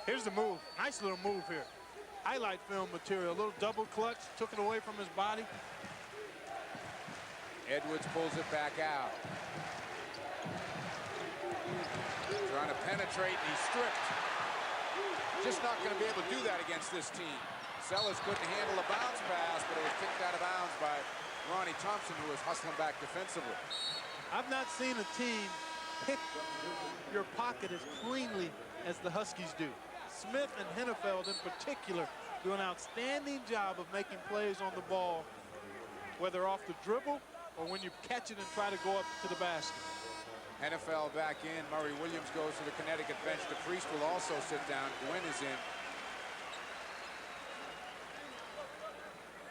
Here's the move. Nice little move here. Highlight film material. A little double clutch. Took it away from his body. Edwards pulls it back out. Trying to penetrate, and he's stripped. Just not going to be able to do that against this team. Sellers couldn't handle a bounce pass, but it was kicked out of bounds by Ronnie Thompson, who was hustling back defensively. I've not seen a team pick your pocket as cleanly as the Huskies do. Smith and Hennefeld in particular do an outstanding job of making plays on the ball, whether off the dribble or when you catch it and try to go up to the basket. NFL back in. Murray Williams goes to the Connecticut bench. DePriest will also sit down. Gwynn is in.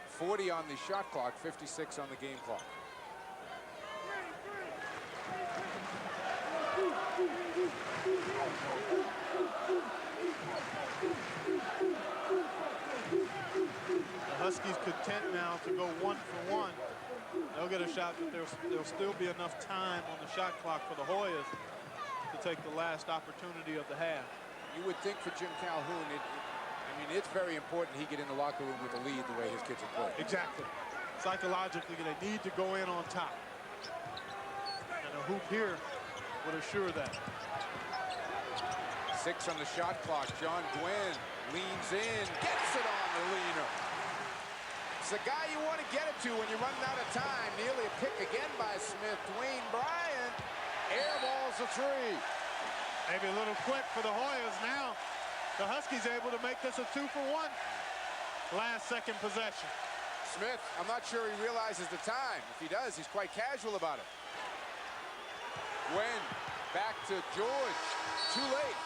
40 on the shot clock, 56 on the game clock. The Huskies content now to go 1 for 1. They'll get a shot, but there'll still be enough time on the shot clock for the Hoyas to take the last opportunity of the half. You would think for Jim Calhoun, I mean, it's very important he get in the locker room with a lead the way his kids have played. Exactly. Psychologically, they need to go in on top. And a hoop here would assure that. 6 on the shot clock. John Gwynn leans in, gets it on the leaner. It's the guy you want to get it to when you're running out of time. Nearly a pick again by Smith. Dwayne Bryant airballs a 3. Maybe a little quick for the Hoyas now. The Huskies able to make this a 2 for 1. Last second possession. Smith, I'm not sure he realizes the time. If he does, he's quite casual about it. Gwynn back to George. Too late.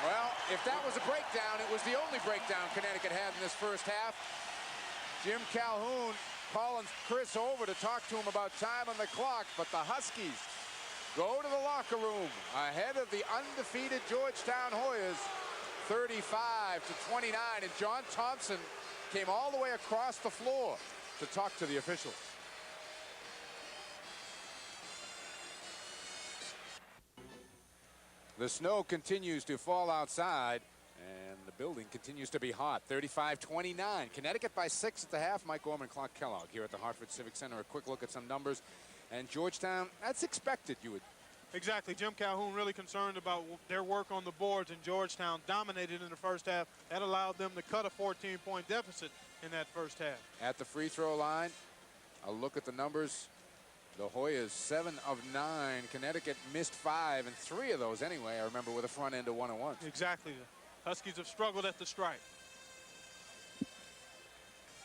Well, if that was a breakdown, it was the only breakdown Connecticut had in this first half. Jim Calhoun calling Chris over to talk to him about time on the clock, but the Huskies go to the locker room ahead of the undefeated Georgetown Hoyas, 35-29, and John Thompson came all the way across the floor to talk to the officials. The snow continues to fall outside, and the building continues to be hot. 35-29. Connecticut by 6 at the half. Mike Gorman, Clark Kellogg here at the Hartford Civic Center. A quick look at some numbers. And Georgetown, that's expected, you would. Exactly. Jim Calhoun really concerned about their work on the boards, and Georgetown dominated in the first half. That allowed them to cut a 14-point deficit in that first half. At the free throw line, a look at the numbers. The Hoyas 7 of 9. Connecticut missed 5, and 3 of those anyway, I remember, with a front end of 1-on-1. Exactly. The Huskies have struggled at the stripe.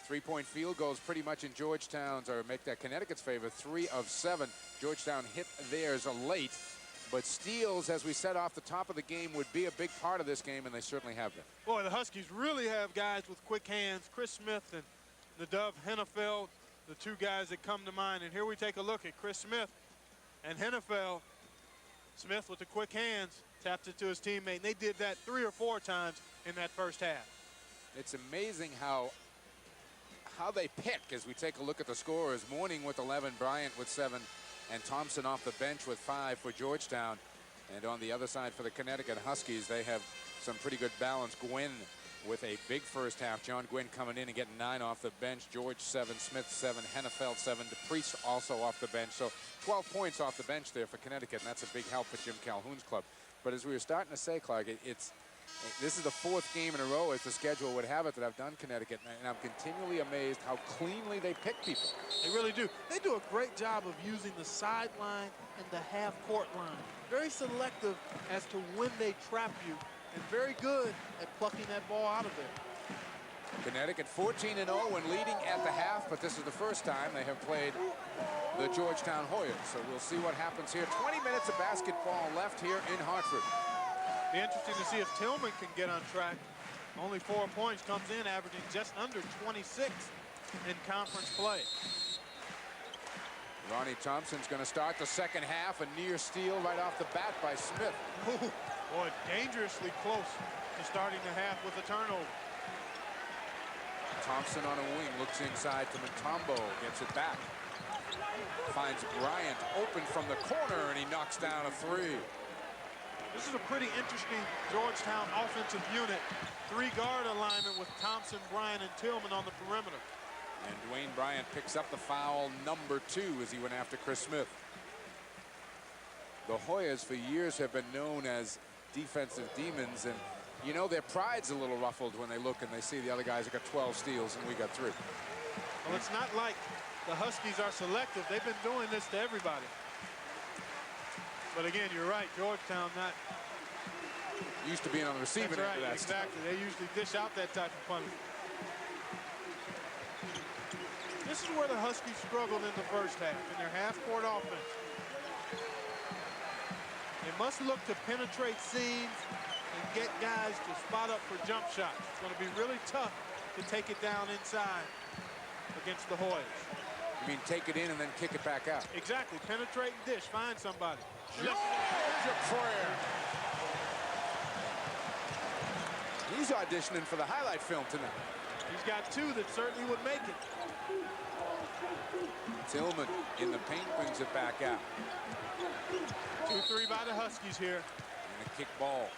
3-point field goals pretty much in Georgetown's, or make that Connecticut's favor, 3 of 7. Georgetown hit theirs late, but steals, as we said off the top of the game, would be a big part of this game, and they certainly have been. Boy, the Huskies really have guys with quick hands. Chris Smith and the Dove Hennefeld, the two guys that come to mind. And here we take a look at Chris Smith and Hennefeld. Smith with the quick hands tapped it to his teammate, and they did that 3 or 4 times in that first half. It's amazing how they pick as we take a look at the scorers. Mourning with 11, Bryant with 7, and Thompson off the bench with 5 for Georgetown. And on the other side for the Connecticut Huskies, they have some pretty good balance. Gwynn with a big first half. John Gwynn coming in and getting 9 off the bench. George 7, Smith 7, Hennefeld 7, DePriest also off the bench. So 12 points off the bench there for Connecticut, and that's a big help for Jim Calhoun's club. But as we were starting to say, Clark, this is the 4th game in a row, as the schedule would have it, that I've done Connecticut, and I'm continually amazed how cleanly they pick people. They really do. They do a great job of using the sideline and the half-court line. Very selective as to when they trap you, and very good at plucking that ball out of there. Connecticut 14-0 when leading at the half, but this is the first time they have played the Georgetown Hoyas. So we'll see what happens here. 20 minutes of basketball left here in Hartford. Be interesting to see if Tillman can get on track. Only 4 points, comes in averaging just under 26 in conference play. Ronnie Thompson's going to start the second half. A near steal right off the bat by Smith. Ooh, boy, dangerously close to starting the half with a turnover. Thompson on a wing, looks inside to Mutombo, gets it back. Finds Bryant open from the corner, and he knocks down a three. This is a pretty interesting Georgetown offensive unit. 3-guard alignment with Thompson, Bryant, and Tillman on the perimeter. And Dwayne Bryant picks up the foul number 2 as he went after Chris Smith. The Hoyas for years have been known as defensive demons, and you know their pride's a little ruffled when they look and they see the other guys have got 12 steals and we got 3. Well, it's not like the Huskies are selective. They've been doing this to everybody. But again, you're right, Georgetown not used to being on the receiving end of that exactly. They usually dish out that type of punishment. This is where the Huskies struggled in the first half, in their half-court offense. They must look to penetrate seams and get guys to spot up for jump shots. It's going to be really tough to take it down inside against the Hoyas. You mean take it in and then kick it back out? Exactly. Penetrate and dish. Find somebody. Georgia prayer. He's auditioning for the highlight film tonight. He's got 2 that certainly would make it. Tillman in the paint brings it back out. 2-3 by the Huskies here. And a kick ball.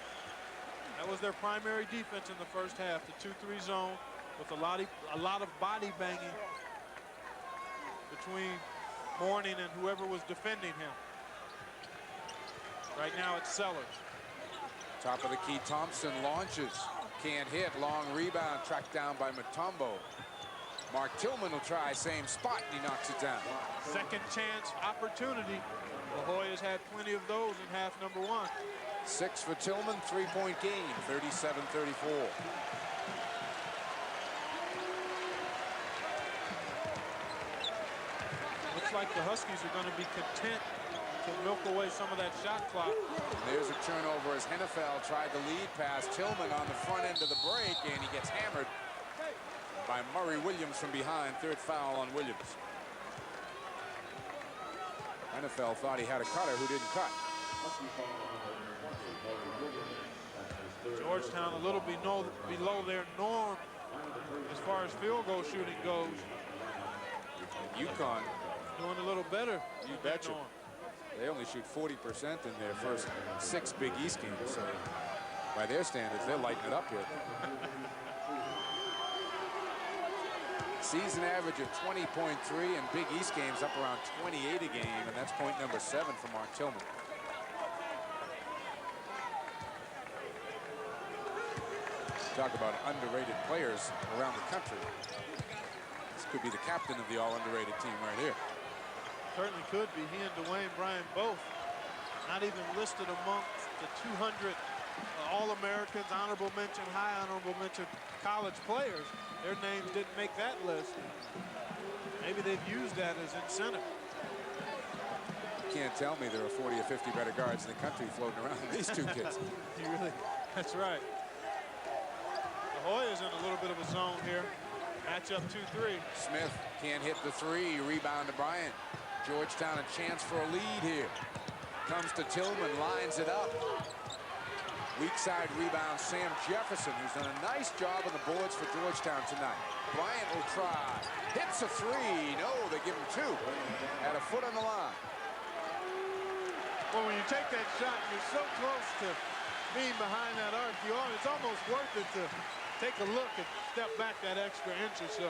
That was their primary defense in the first half, the 2-3 zone with a lot of body banging between Mourning and whoever was defending him. Right now it's Sellers. Top of the key, Thompson launches. Can't hit. Long rebound tracked down by Mutombo. Mark Tillman will try, same spot, and he knocks it down. Second chance opportunity. The Hoyas had plenty of those in half number 1. 6 for Tillman, 3-point game, 37-34. Looks like the Huskies are going to be content to milk away some of that shot clock. There's a turnover as Hennefeld tried the lead pass. Tillman on the front end of the break, and he gets hammered by Murray Williams from behind. 3rd foul on Williams. Hennefeld thought he had a cutter who didn't cut. Georgetown a little below their norm as far as field goal shooting goes. UConn doing a little better. You betcha. They only shoot 40% in their first 6 Big East games, so by their standards, they're lighting it up here. Season average of 20.3 and Big East games up around 28 a game, and that's point number 7 for Mark Tillman. Talk about underrated players around the country. This could be the captain of the all-underrated team right here. Certainly could be. He and Dwayne Bryant both not even listed amongst the 200 All-Americans, honorable mention, high honorable mention college players. Their names didn't make that list. Maybe they've used that as incentive. You can't tell me there are 40 or 50 better guards in the country floating around than these 2 kids. You really, that's right. The Hoyas in a little bit of a zone here. Matchup 2-3. Smith can't hit the 3. Rebound to Bryant. Georgetown a chance for a lead here. Comes to Tillman, lines it up. Weak side rebound, Sam Jefferson, who's done a nice job on the boards for Georgetown tonight. Bryant will try. Hits a 3. No, they give him 2. At a foot on the line. Well, when you take that shot, you're so close to being behind that arc. It's almost worth it to take a look and step back that extra inch or so.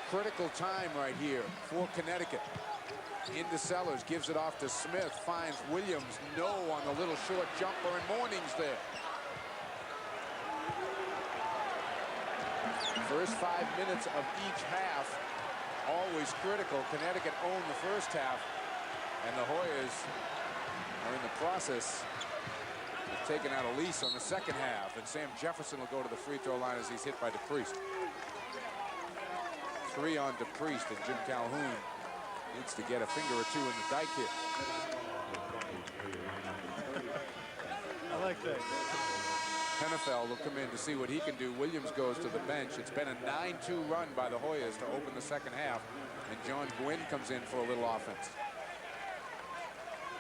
Critical time right here for Connecticut. Into Sellers, gives it off to Smith, finds Williams, no on the little short jumper, and Mourning's there. First 5 minutes of each half, always critical. Connecticut owned the first half, and the Hoyas are in the process of taking out a lease on the second half, and Sam Jefferson will go to the free throw line as he's hit by DePriest. 3 on DePriest, and Jim Calhoun needs to get a finger or 2 in the dike here. I like that. Hennefeld will come in to see what he can do. Williams goes to the bench. It's been a 9-2 run by the Hoyas to open the second half. And John Gwynn comes in for a little offense.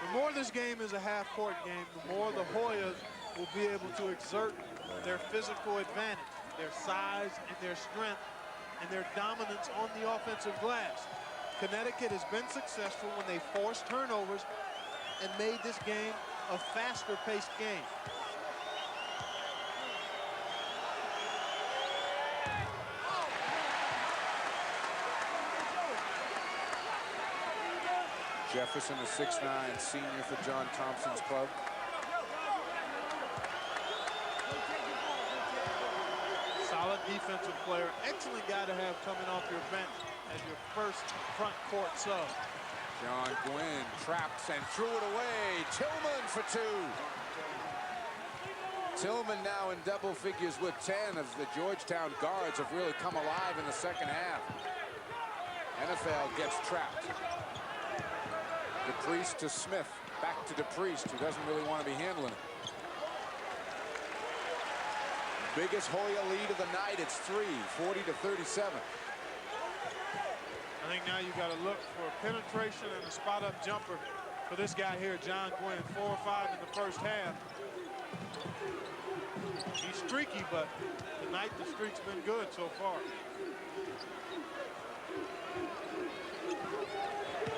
The more this game is a half-court game, the more the Hoyas will be able to exert their physical advantage, their size and their strength, and their dominance on the offensive glass. Connecticut has been successful when they forced turnovers and made this game a faster-paced game. Jefferson, a 6'9" senior for John Thompson's club. Solid defensive player. Excellent guy to have coming off your bench as your first front court sub. John Gwynn traps and threw it away. Tillman for 2. Tillman now in double figures with 10 as the Georgetown guards have really come alive in the second half. NFL gets trapped. DePriest to Smith. Back to DePriest, who doesn't really want to be handling it. Biggest Hoya lead of the night. It's 3, 40-37. I think now you've got to look for penetration and a spot-up jumper for this guy here, John Gwynn. 4 or 5 in the first half. He's streaky, but tonight the streak's been good so far.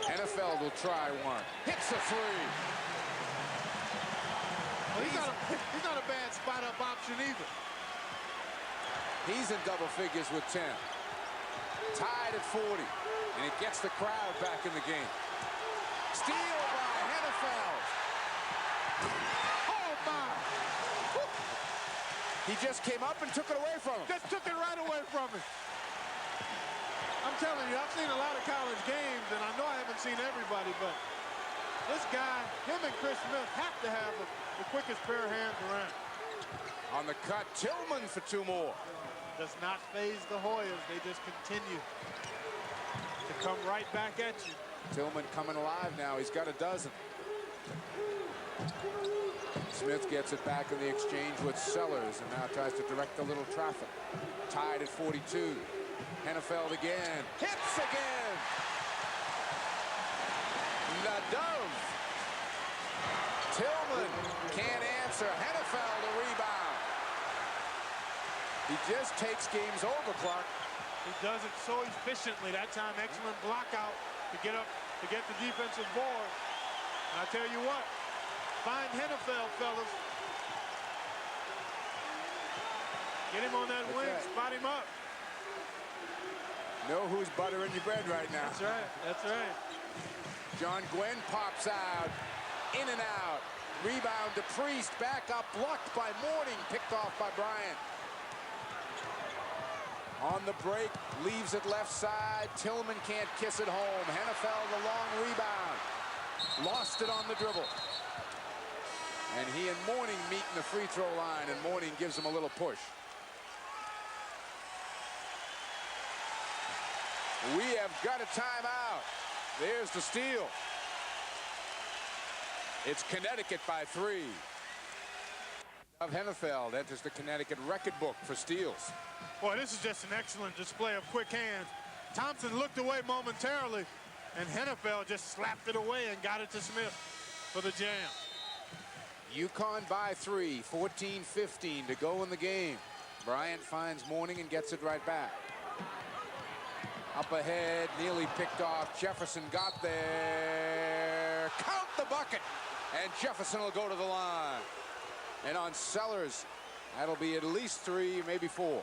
NFL will try one. Hits a 3. Well, he's not a bad spot-up option either. He's in double figures with 10. Tied at 40. And it gets the crowd back in the game. Steal by Hennefeld. Oh, my. He just came up and took it away from him. Just took it right away from him. I'm telling you, I've seen a lot of college games, and I know I haven't seen everybody, but this guy, him and Chris Smith, have to have the quickest pair of hands around. On the cut, Tillman for 2 more. Does not faze the Hoyas. They just continue to come right back at you. Tillman coming alive now. He's got a dozen. Smith gets it back in the exchange with Sellers and now tries to direct a little traffic. Tied at 42. Hennefeld again. Hits again. Nadove. Tillman can't answer. Hennefeld a rebound. He just takes games over, Clark. He does it so efficiently. That time, excellent block out to get the defensive board. And I tell you what, find Hennefeld, fellas. Get him on that wing, spot him up. Know who's buttering your bread right now. That's right, that's right. John Gwynn pops out, in and out. Rebound to Priest, back up, blocked by Mourning, picked off by Bryant. On the break, leaves it left side. Tillman can't kiss it home. Hennefeld, the long rebound. Lost it on the dribble. And he and Mourning meet in the free throw line, and Mourning gives him a little push. We have got a timeout. There's the steal. It's Connecticut by 3. Of Hennefeld enters the Connecticut record book for steals. Boy, this is just an excellent display of quick hands. Thompson looked away momentarily, and Hennefeld just slapped it away and got it to Smith for the jam. UConn by 3, 14-15 to go in the game. Bryant finds Mourning and gets it right back. Up ahead, nearly picked off. Jefferson got there. Count the bucket. And Jefferson will go to the line. And on Sellers, that'll be at least 3, maybe 4.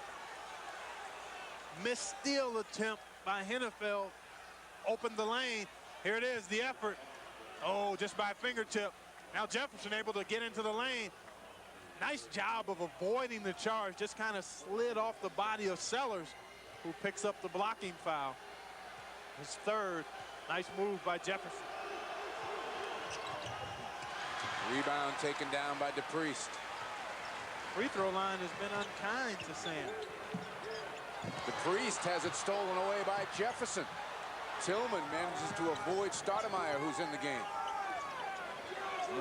Missed steal attempt by Hennefeld. Opened the lane. Here it is, the effort. Oh, just by fingertip. Now Jefferson able to get into the lane. Nice job of avoiding the charge. Just kind of slid off the body of Sellers, who picks up the blocking foul. His third. Nice move by Jefferson. Rebound taken down by DePriest. Free throw line has been unkind to Sam. DePriest has it stolen away by Jefferson. Tillman manages to avoid Stoudemire, who's in the game.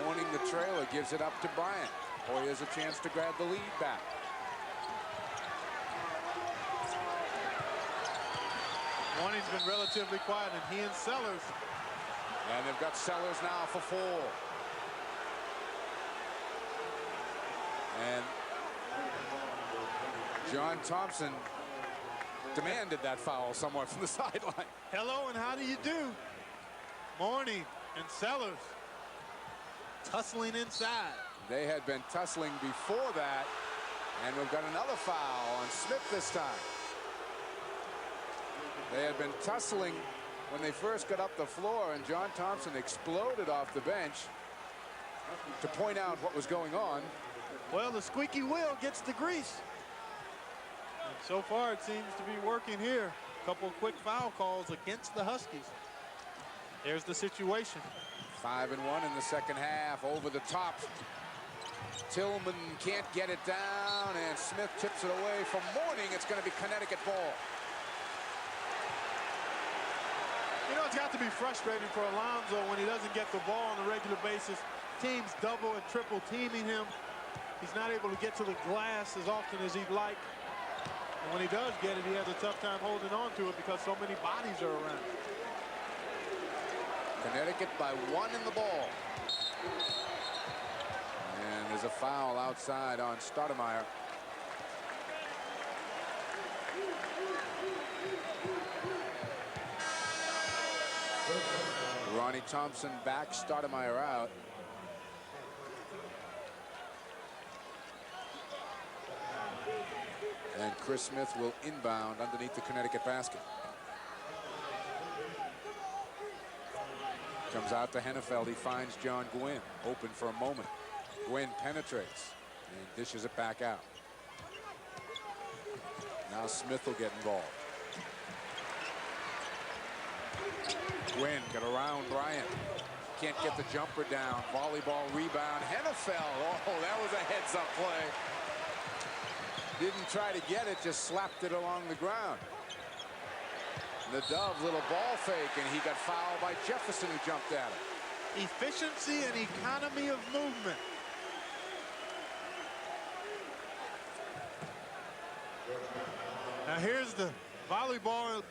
Mourning, the trailer, gives it up to Bryant. Hoyas a chance to grab the lead back. Morning's been relatively quiet, and he and Sellers. And they've got Sellers now for 4. And John Thompson demanded that foul somewhat from the sideline. Hello, and how do you do? Morning and Sellers tussling inside. They had been tussling before that, and we've got another foul on Smith this time. They had been tussling when they first got up the floor, and John Thompson exploded off the bench to point out what was going on. Well, the squeaky wheel gets the grease. And so far, it seems to be working here. A couple of quick foul calls against the Huskies. There's the situation. 5-1 in the second half. Over the top. Tillman can't get it down, and Smith tips it away. For Morning, it's going to be Connecticut ball. You know, it's got to be frustrating for Alonzo when he doesn't get the ball on a regular basis. Teams double and triple teaming him. He's not able to get to the glass as often as he'd like. And when he does get it, he has a tough time holding on to it because so many bodies are around. Connecticut by 1 in the ball. And there's a foul outside on Stoudemire. Ronnie Thompson back, Stoudemire out. And Chris Smith will inbound underneath the Connecticut basket. Comes out to Hennefeld. He finds John Gwynn open for a moment. Gwynn penetrates and dishes it back out. Now Smith will get involved. Gwynn got around Bryant. Can't get the jumper down. Volleyball rebound. Hennefeld. Oh, that was a heads-up play. Didn't try to get it, just slapped it along the ground. The Dove, little ball fake, and he got fouled by Jefferson, who jumped at him. Efficiency and economy of movement. Now here's the volleyballing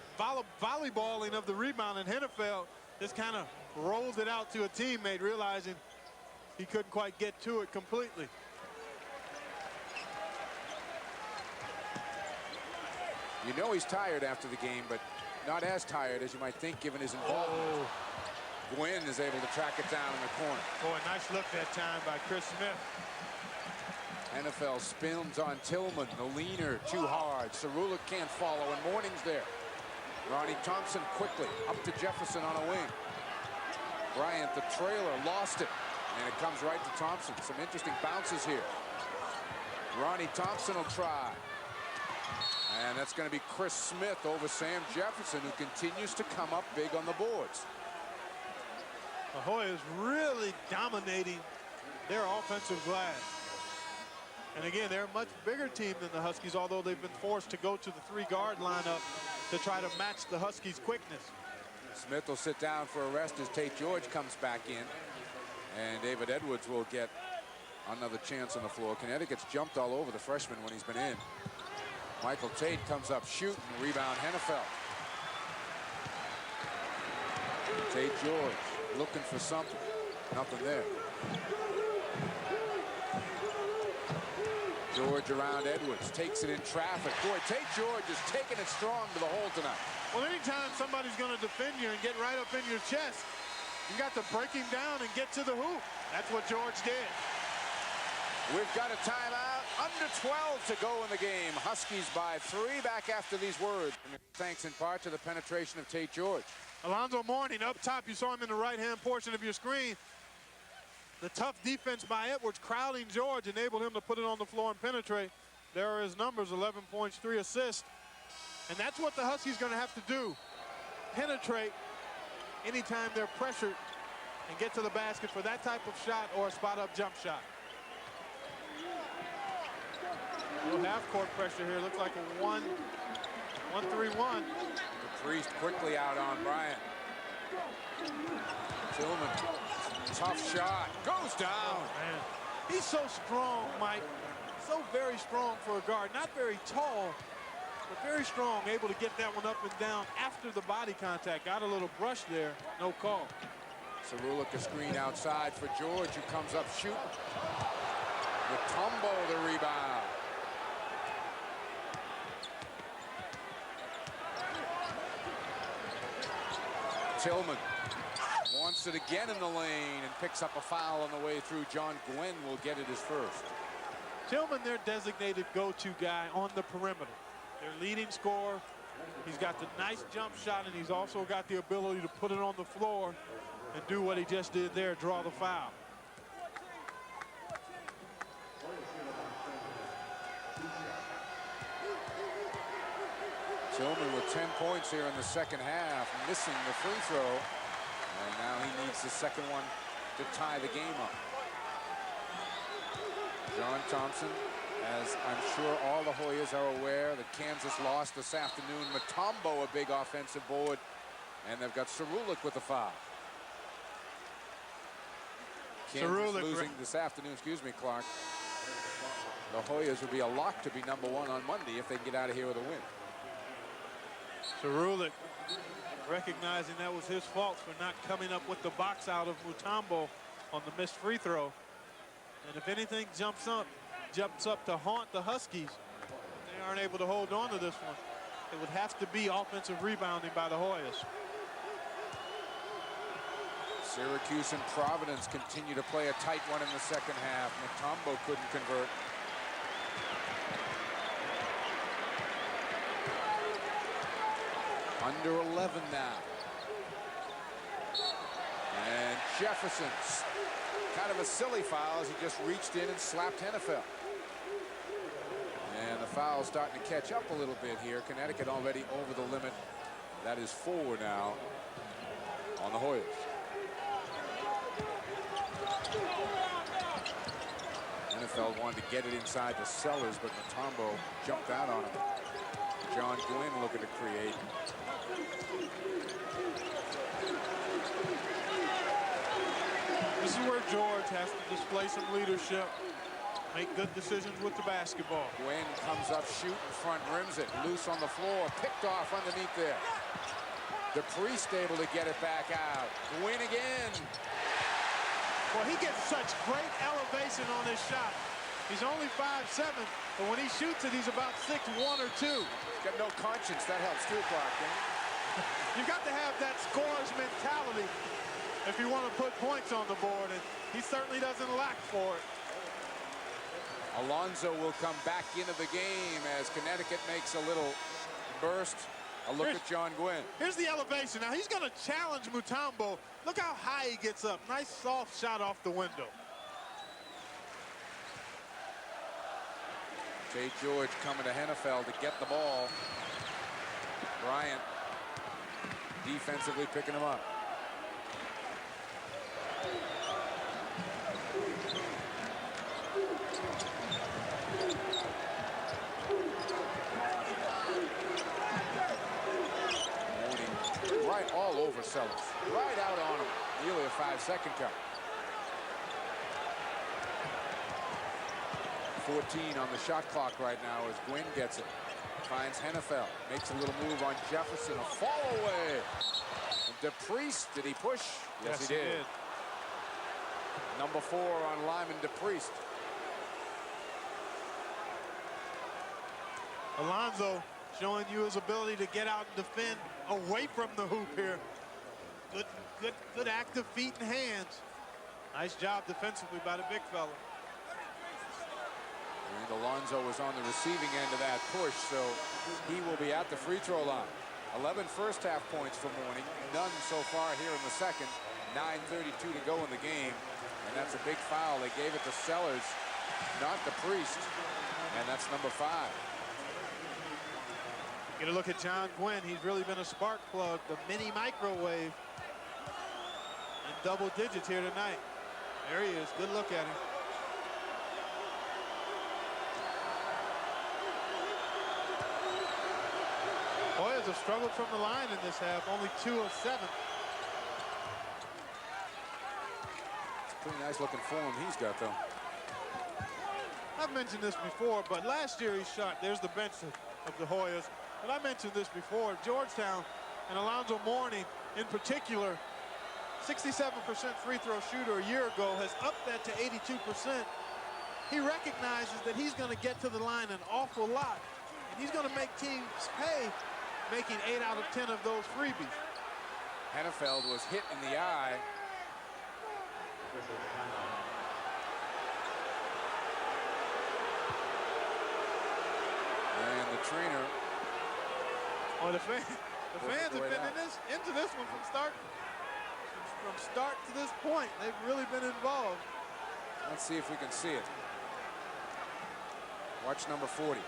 of the rebound, and Hennefeld just kind of rolled it out to a teammate, realizing he couldn't quite get to it completely. You know he's tired after the game, but not as tired as you might think given his involvement. Oh. Gwynn is able to track it down in the corner. Boy, nice look that time by Chris Smith. NFL spins on Tillman, the leaner, too hard. Cerullo can't follow, and Morning's there. Ronnie Thompson quickly up to Jefferson on a wing. Bryant, the trailer, lost it, and it comes right to Thompson. Some interesting bounces here. Ronnie Thompson will try. And that's going to be Chris Smith over Sam Jefferson, who continues to come up big on the boards. Ahoy is really dominating their offensive glass. And again, they're a much bigger team than the Huskies, although they've been forced to go to the 3-guard lineup to try to match the Huskies' quickness. Smith will sit down for a rest as Tate George comes back in. And David Edwards will get another chance on the floor. Connecticut's jumped all over the freshman when he's been in. Michael Tate comes up shooting, rebound Hennefeld. Tate George looking for something, nothing there. George around Edwards, takes it in traffic. Boy, Tate George is taking it strong to the hole tonight. Well, anytime somebody's going to defend you and get right up in your chest, you got to break him down and get to the hoop. That's what George did. We've got a timeout. Under 12 to go in the game. Huskies by 3 back after these words. Thanks in part to the penetration of Tate George. Alonzo Mourning up top. You saw him in the right-hand portion of your screen. The tough defense by Edwards crowding George enabled him to put it on the floor and penetrate. There are his numbers, 11 points, 3 assists. And that's what the Huskies going to have to do. Penetrate anytime they're pressured and get to the basket for that type of shot or a spot-up jump shot. Little half-court pressure here. Looks like a 1-3-1. Priest quickly out on Bryant. Tillman, tough shot, goes down. Oh, man. He's so strong, Mike. So very strong for a guard. Not very tall, but very strong. Able to get that one up and down after the body contact. Got a little brush there. No call. Cerulic a screen outside for George, who comes up shooting. Mutombo the rebound. Tillman wants it again in the lane and picks up a foul on the way through. John Gwynn will get it his first. Tillman, their designated go-to guy on the perimeter. Their leading scorer. He's got the nice jump shot, and he's also got the ability to put it on the floor and do what he just did there, draw the foul. Tillman with 10 points here in the second half, missing the free throw. And now he needs the second one to tie the game up. John Thompson, as I'm sure all the Hoyas are aware, that Kansas lost this afternoon. Mutombo a big offensive board, and they've got Cerulic with a foul. Kansas losing this afternoon, excuse me, Clark. The Hoyas would be a lock to be #1 on Monday if they can get out of here with a win. Cerulic recognizing that was his fault for not coming up with the box out of Mutombo on the missed free throw. And if anything jumps up to haunt the Huskies, they aren't able to hold on to this one. It would have to be offensive rebounding by the Hoyas. Syracuse and Providence continue to play a tight one in the second half. Mutombo couldn't convert. Under 11 now. And Jefferson's kind of a silly foul as he just reached in and slapped Hennefeld. And the foul's starting to catch up a little bit here. Connecticut already over the limit. That is 4 now on the Hoyas. Hennefeld wanted to get it inside the Sellers, but Mutombo jumped out on him. John Gwynn looking to create. This is where George has to display some leadership, make good decisions with the basketball. Gwynn comes up shooting, front rims it, loose on the floor, picked off underneath there. DePriest able to get it back out. Gwynn again. Well, he gets such great elevation on his shot. He's only 5'7", but when he shoots it, he's about 6'1" or 2". He's got no conscience. That helps too, Clark. You've got to have that scorer's mentality if you want to put points on the board, and he certainly doesn't lack for it. Alonzo will come back into the game as Connecticut makes a little burst. A look at John Gwynn. Here's the elevation. Now he's going to challenge Mutombo. Look how high he gets up. Nice soft shot off the window. Jay George coming to Hennefeld to get the ball. Bryant defensively picking him up. Right all over Sellers. Right out on him. Nearly a 5-second count. 14 on the shot clock right now as Gwynn gets it. Finds Hennefeld. Makes a little move on Jefferson. A fall away. And DePriest, did he push? Yes, he did. Number 4 on Lyman DePriest. Alonzo showing you his ability to get out and defend away from the hoop here. Good active feet and hands. Nice job defensively by the big fella. And Alonzo was on the receiving end of that push, so he will be at the free throw line. 11 first half points for Mourning. None so far here in the second. 9:32 to go in the game. And that's a big foul. They gave it to Sellers, not DePriest. And that's number 5. Get a look at John Gwynn. He's really been a spark plug, the mini microwave. In double digits here tonight. There he is. Good look at him. Hoyas have struggled from the line in this half. Only 2 of 7. Pretty nice looking form he's got, though. I've mentioned this before, but last year he shot, there's the bench of the Hoyas, but I mentioned this before, Georgetown and Alonzo Mourning in particular, 67% free throw shooter a year ago, has upped that to 82%. He recognizes that he's going to get to the line an awful lot, and he's going to make teams pay making 8 out of 10 of those freebies. Hennefeld was hit in the eye. And the trainer. Oh, the fans have been into this one from start to this point. They've really been involved. Let's see if we can see it. Watch number 40.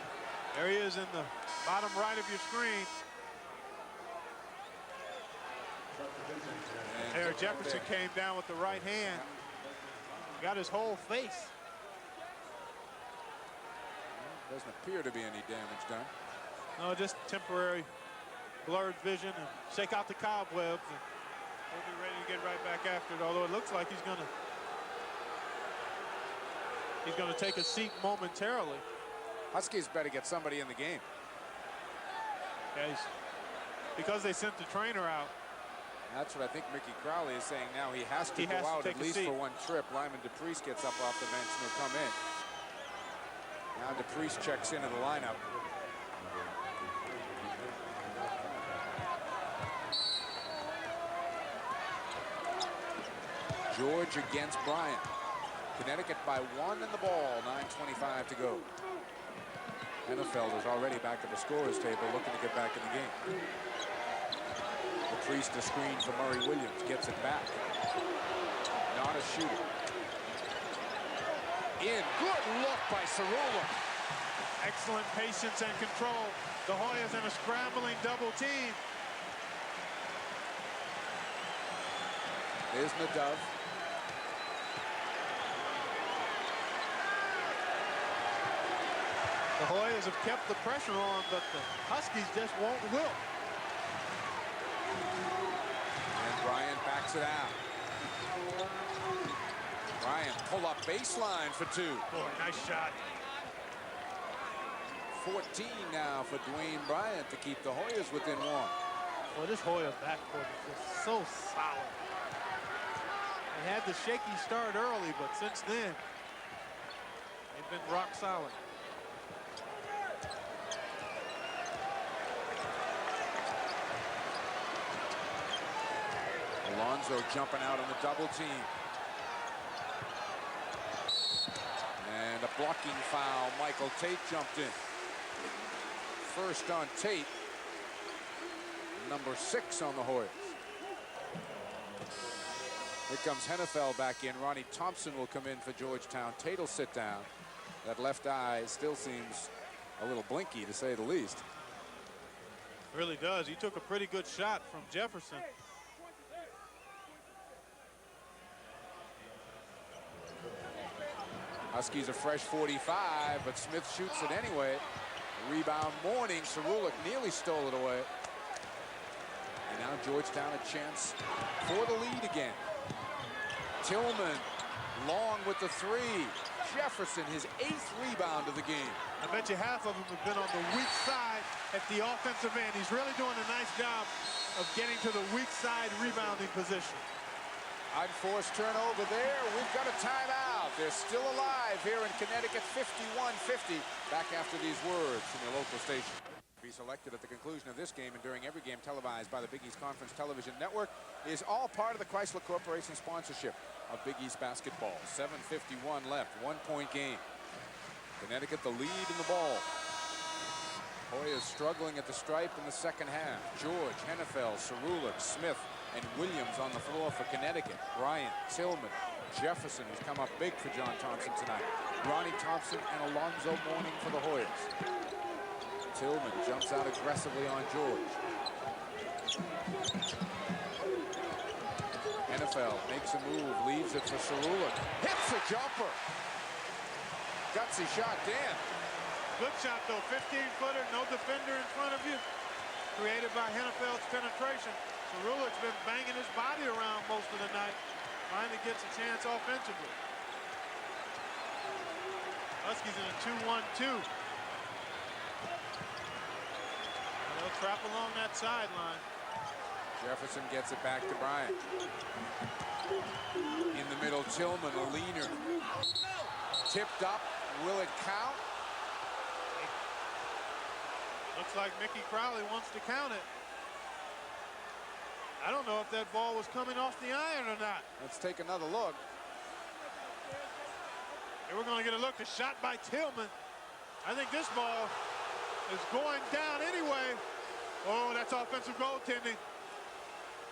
There he is in the bottom right of your screen. And there, Jefferson came down with the right hand. Got his whole face. Doesn't appear to be any damage done. No, just temporary blurred vision, and shake out the cobwebs, and he'll be ready to get right back after it. Although it looks like he's gonna take a seat momentarily. Huskies better get somebody in the game. Yeah, because they sent the trainer out. That's what I think Mickey Crowley is saying now. He has to go out at least for one trip. Lyman DePriest gets up off the bench and will come in. Now DePriest checks into the lineup. George against Bryant. Connecticut by 1 in the ball, 9:25 to go. Hennefeld is already back at the scorer's table looking to get back in the game. DePriest a screen for Murray Williams, gets it back. Not a shooter. In, good look by Cerullo. Excellent patience and control. The Hoyas in a scrambling double team. There's Nadav. The Hoyas have kept the pressure on, but the Huskies just won't wilt. And Bryant backs it out. Bryant pull up baseline for 2. Boy, nice shot. 14 now for Dwayne Bryant to keep the Hoyas within 1. Well, this Hoya backcourt is just so solid. They had the shaky start early, but since then, they've been rock solid. Alonzo jumping out on the double team. And a blocking foul. Michael Tate jumped in. First on Tate. Number 6 on the Hoyas. Here comes Hennefeld back in. Ronnie Thompson will come in for Georgetown. Tate will sit down. That left eye still seems a little blinky, to say the least. Really does. He took a pretty good shot from Jefferson. Huskies a fresh 45, but Smith shoots it anyway. Rebound Mourning. Cerullo nearly stole it away. And now Georgetown a chance for the lead again. Tillman long with the 3. Jefferson his 8th rebound of the game. I bet you half of them have been on the weak side at the offensive end. He's really doing a nice job of getting to the weak side rebounding position. Unforced turnover there. We've got a timeout. They're still alive here in Connecticut, 51-50. Back after these words from your local station. Be selected at the conclusion of this game and during every game televised by the Big East Conference Television Network is all part of the Chrysler Corporation sponsorship of Big East basketball. 7:51 left, 1-point game. Connecticut the lead in the ball. Hoyas struggling at the stripe in the second half. George, Hennefeld, Cerullo, Smith, and Williams on the floor for Connecticut. Bryant, Tillman, Jefferson, who's come up big for John Thompson tonight. Ronnie Thompson and Alonzo Mourning for the Hoyas. Tillman jumps out aggressively on George. Hennefeld makes a move, leaves it for Cerullo. Hits a jumper. Gutsy shot, Dan. Good shot, though. 15-footer, no defender in front of you. Created by Hennefeld's penetration. Cerullo's been banging his body around most of the night. Finally gets a chance offensively. Huskies in a 2-1-2. They'll trap along that sideline. Jefferson gets it back to Bryant. In the middle, Tillman, a leaner. Tipped up. Will it count? Looks like Mickey Crowley wants to count it. I don't know if that ball was coming off the iron or not. Let's take another look. Here we're going to get a look. A shot by Tillman. I think this ball is going down anyway. Oh, that's offensive goaltending.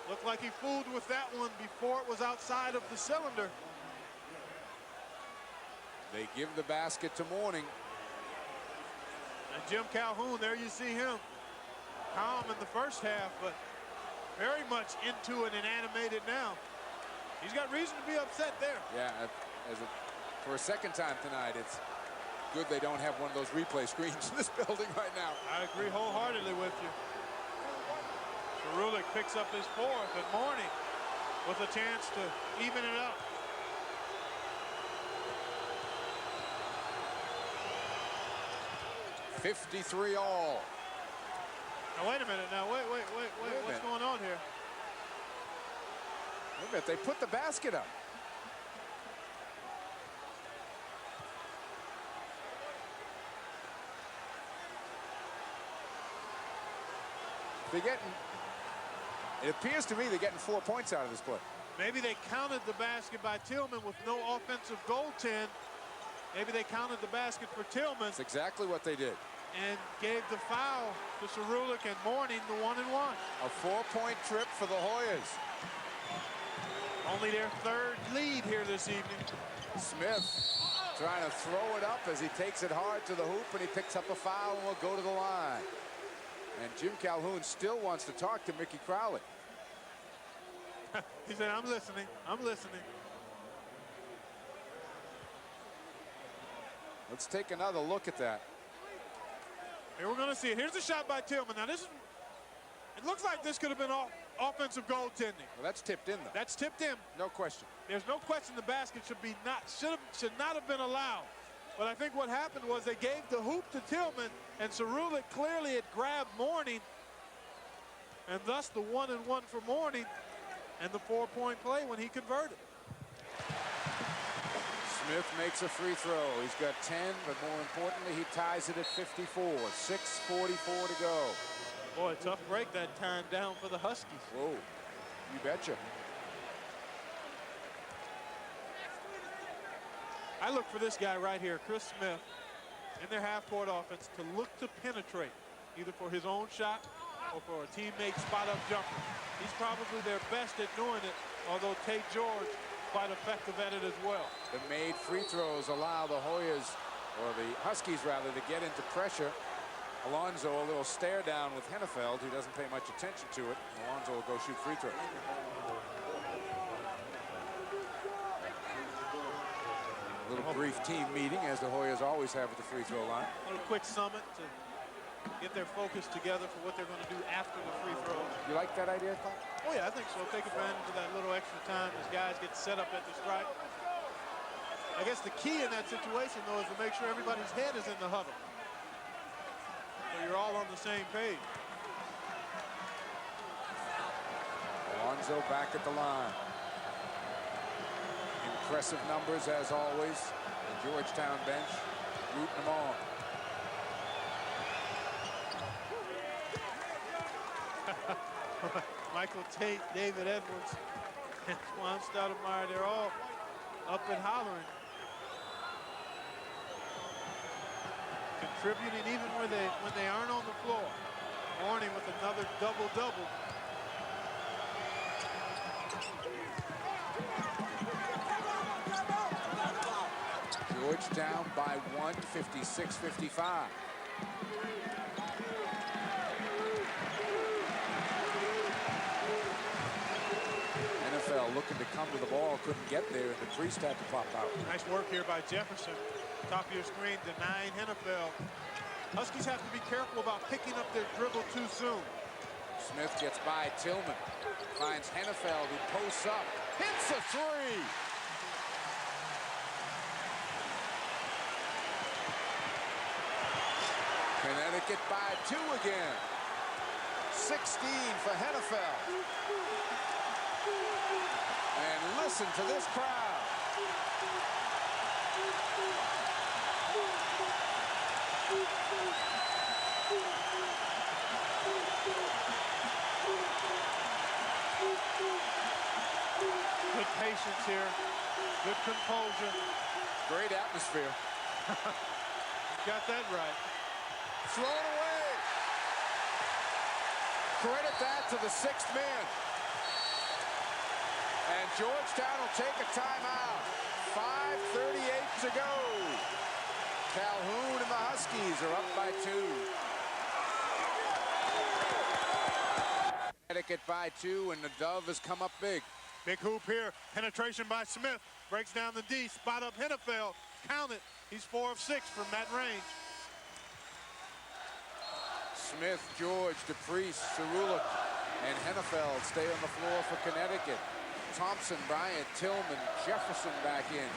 Looked like he fooled with that one before it was outside of the cylinder. They give the basket to Mourning. And Jim Calhoun, there you see him. Calm in the first half, but very much into it and animated now. He's got reason to be upset there. Yeah, for a second time tonight, it's good they don't have one of those replay screens in this building right now. I agree wholeheartedly with you. Cerulik picks up his fourth, and Mourning with a chance to even it up. $53 all. Now wait a minute. Now wait. What's going on here? Wait a minute. They put the basket up. It appears to me they're getting 4 points out of this play. Maybe they counted the basket by Tillman with no offensive goaltend. Maybe they counted the basket for Tillman. That's exactly what they did. And gave the foul to Cerulik and Mourning, the 1-1. A 4-point trip for the Hoyas. Only their third lead here this evening. Smith trying to throw it up as he takes it hard to the hoop, and he picks up a foul and will go to the line. And Jim Calhoun still wants to talk to Mickey Crowley. He said, I'm listening. I'm listening. Let's take another look at that. Here we're going to see it. Here's a shot by Tillman. Now this is, it looks like this could have been offensive goaltending. Well, that's tipped in though. That's tipped in. No question. There's no question the basket should not have been allowed. But I think what happened was they gave the hoop to Tillman, and Cerulik clearly had grabbed Mourning, and thus the 1-1 for Mourning, and the 4-point play when he converted. Smith makes a free throw. He's got 10, but more importantly, he ties it at 54. 6:44 to go. Boy, tough break that time down for the Huskies. Whoa, you betcha. I look for this guy right here, Chris Smith, in their half-court offense to look to penetrate, either for his own shot or for a teammate spot-up jumper. He's probably their best at doing it, although Tate George quite effective at it as well. The made free throws allow the Hoyas, or the Huskies rather, to get into pressure. Alonzo a little stare down with Hennefeld, who doesn't pay much attention to it. Alonzo will go shoot free throws. A little brief team meeting, as the Hoyas always have at the free throw line. A little quick summit to get their focus together for what they're going to do after the free throws. You like that idea, Clark? Oh yeah, I think so. Take advantage of that little extra time as guys get set up at the stripe. I guess the key in that situation, though, is to make sure everybody's head is in the huddle, so you're all on the same page. Alonzo back at the line. Impressive numbers, as always. The Georgetown bench rooting them on. Michael Tate, David Edwards, and Juan Stoudemire, they're all up and hollering. Contributing even when they aren't on the floor. Mourning with another double-double. Georgetown by 1, 56-55. NFL looking to come to the ball, couldn't get there, and the priest had to pop out. Nice work here by Jefferson. Top of your screen, denying Hennefeld. Huskies have to be careful about picking up their dribble too soon. Smith gets by Tillman. Finds Hennefeld, who posts up. Hits a three! Connecticut by 2 again. 16 for Hennefeld. And listen to this crowd. Good patience here. Good composure. Great atmosphere. Got that right. Thrown away. Credit that to the 6th man. And Georgetown will take a timeout. 5:38 to go. Calhoun and the Huskies are up by 2. Connecticut by 2, and the Dove has come up big. Big hoop here. Penetration by Smith. Breaks down the D. Spot up Hennefeld. Count it. He's 4 of 6 from that range. Smith, George, DePriest, Cerulic, and Hennefeld stay on the floor for Connecticut. Thompson, Bryant, Tillman, Jefferson back in,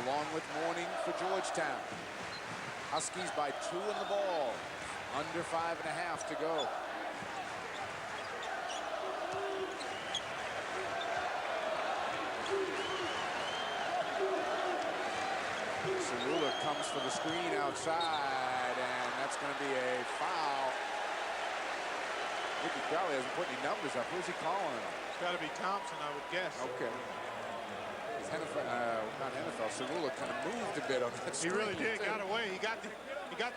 along with Mourning for Georgetown. Huskies by 2 in the ball. Under 5.5 to go. Cerulic comes for the screen outside, and that's going to be a foul. Ricky Crowley hasn't put any numbers up. Who's he calling it on? It's got to be Thompson, I would guess. Okay. Not Hennefeld. Cerulic kind of moved a bit on that He screen. really did. Got away. He got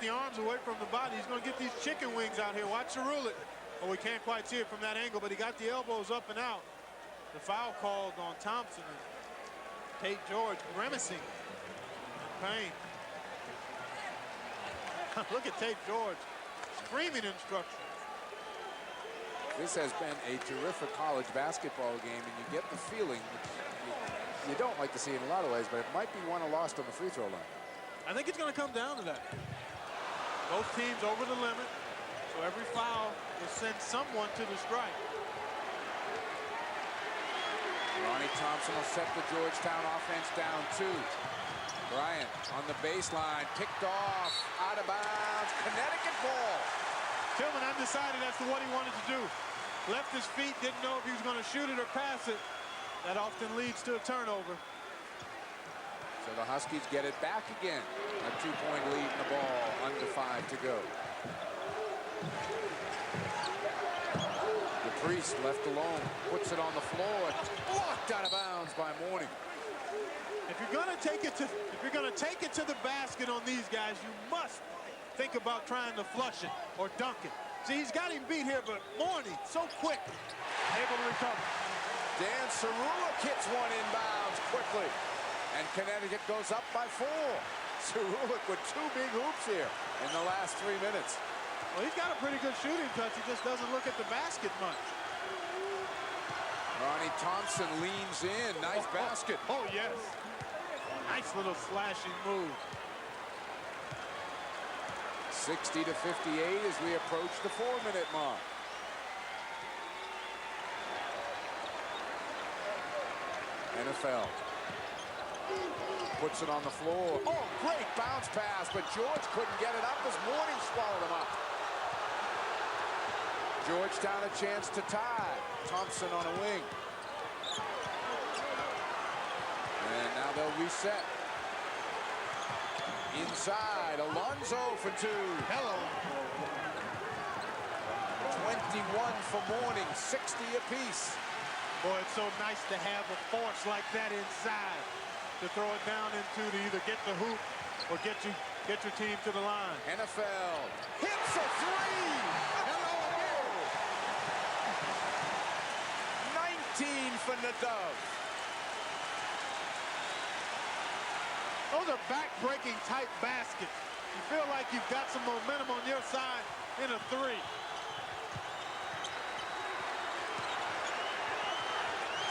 the arms away from the body. He's going to get these chicken wings out here. Watch Cerulic. Well, we can't quite see it from that angle, but he got the elbows up and out. The foul called on Thompson. And Tate George grimacing in pain. Look at Tate George screaming instructions. This has been a terrific college basketball game, and you get the feeling you don't like to see it in a lot of ways, but it might be won or lost on the free throw line. I think it's going to come down to that. Both teams over the limit, so every foul will send someone to the strike. Ronnie Thompson will set the Georgetown offense down 2. Bryant on the baseline, picked off, out of bounds, Connecticut ball. Tillman undecided as to what he wanted to do. Left his feet, didn't know if he was going to shoot it or pass it. That often leads to a turnover. So the Huskies get it back again. A 2-point lead in the ball, under 5 to go. DePriest left alone, puts it on the floor, blocked out of bounds by Mourning. If you're going to take it to the basket on these guys, you must think about trying to flush it or dunk it. See, he's got him beat here, but Mourning so quick, able to recover. Dan Cerulic hits one inbounds quickly, and Connecticut goes up by 4. Cerulic with 2 big hoops here in the last 3 minutes. Well, he's got a pretty good shooting touch. He just doesn't look at the basket much. Ronnie Thompson leans in. Nice basket. Oh, yes. Nice little slashing move. 60 to 58 as we approach the 4-minute mark. NFL puts it on the floor. Oh, great bounce pass, but George couldn't get it up as Mourning swallowed him up. Georgetown a chance to tie. Thompson on a wing. And now they'll reset. Inside, Alonzo for 2. Hello. 21 for Mourning, 60 apiece. Boy, it's so nice to have a force like that inside to throw it down into to either get the hoop or get your team to the line. Hennefeld hits a 3. Hello. 19 for the Dove. Those are back-breaking type baskets. You feel like you've got some momentum on your side in a 3.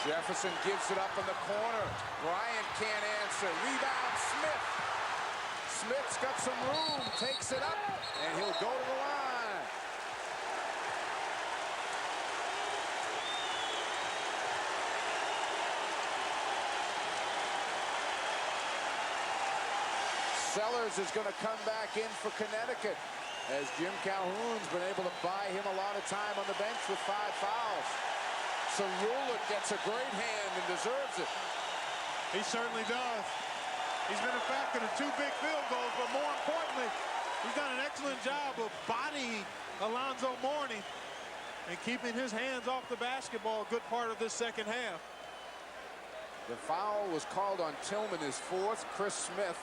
Jefferson gives it up in the corner. Bryant can't answer. Rebound, Smith. Smith's got some room, takes it up, and he'll go to the line. Sellers is going to come back in for Connecticut. as Jim Calhoun's been able to buy him a lot of time on the bench with 5 fouls. Cerullo gets a great hand and deserves it. He certainly does. He's been a factor to 2 big field goals, but more importantly, he's done an excellent job of bodying Alonzo Mourning and keeping his hands off the basketball a good part of this second half. The foul was called on Tillman, his 4th. Chris Smith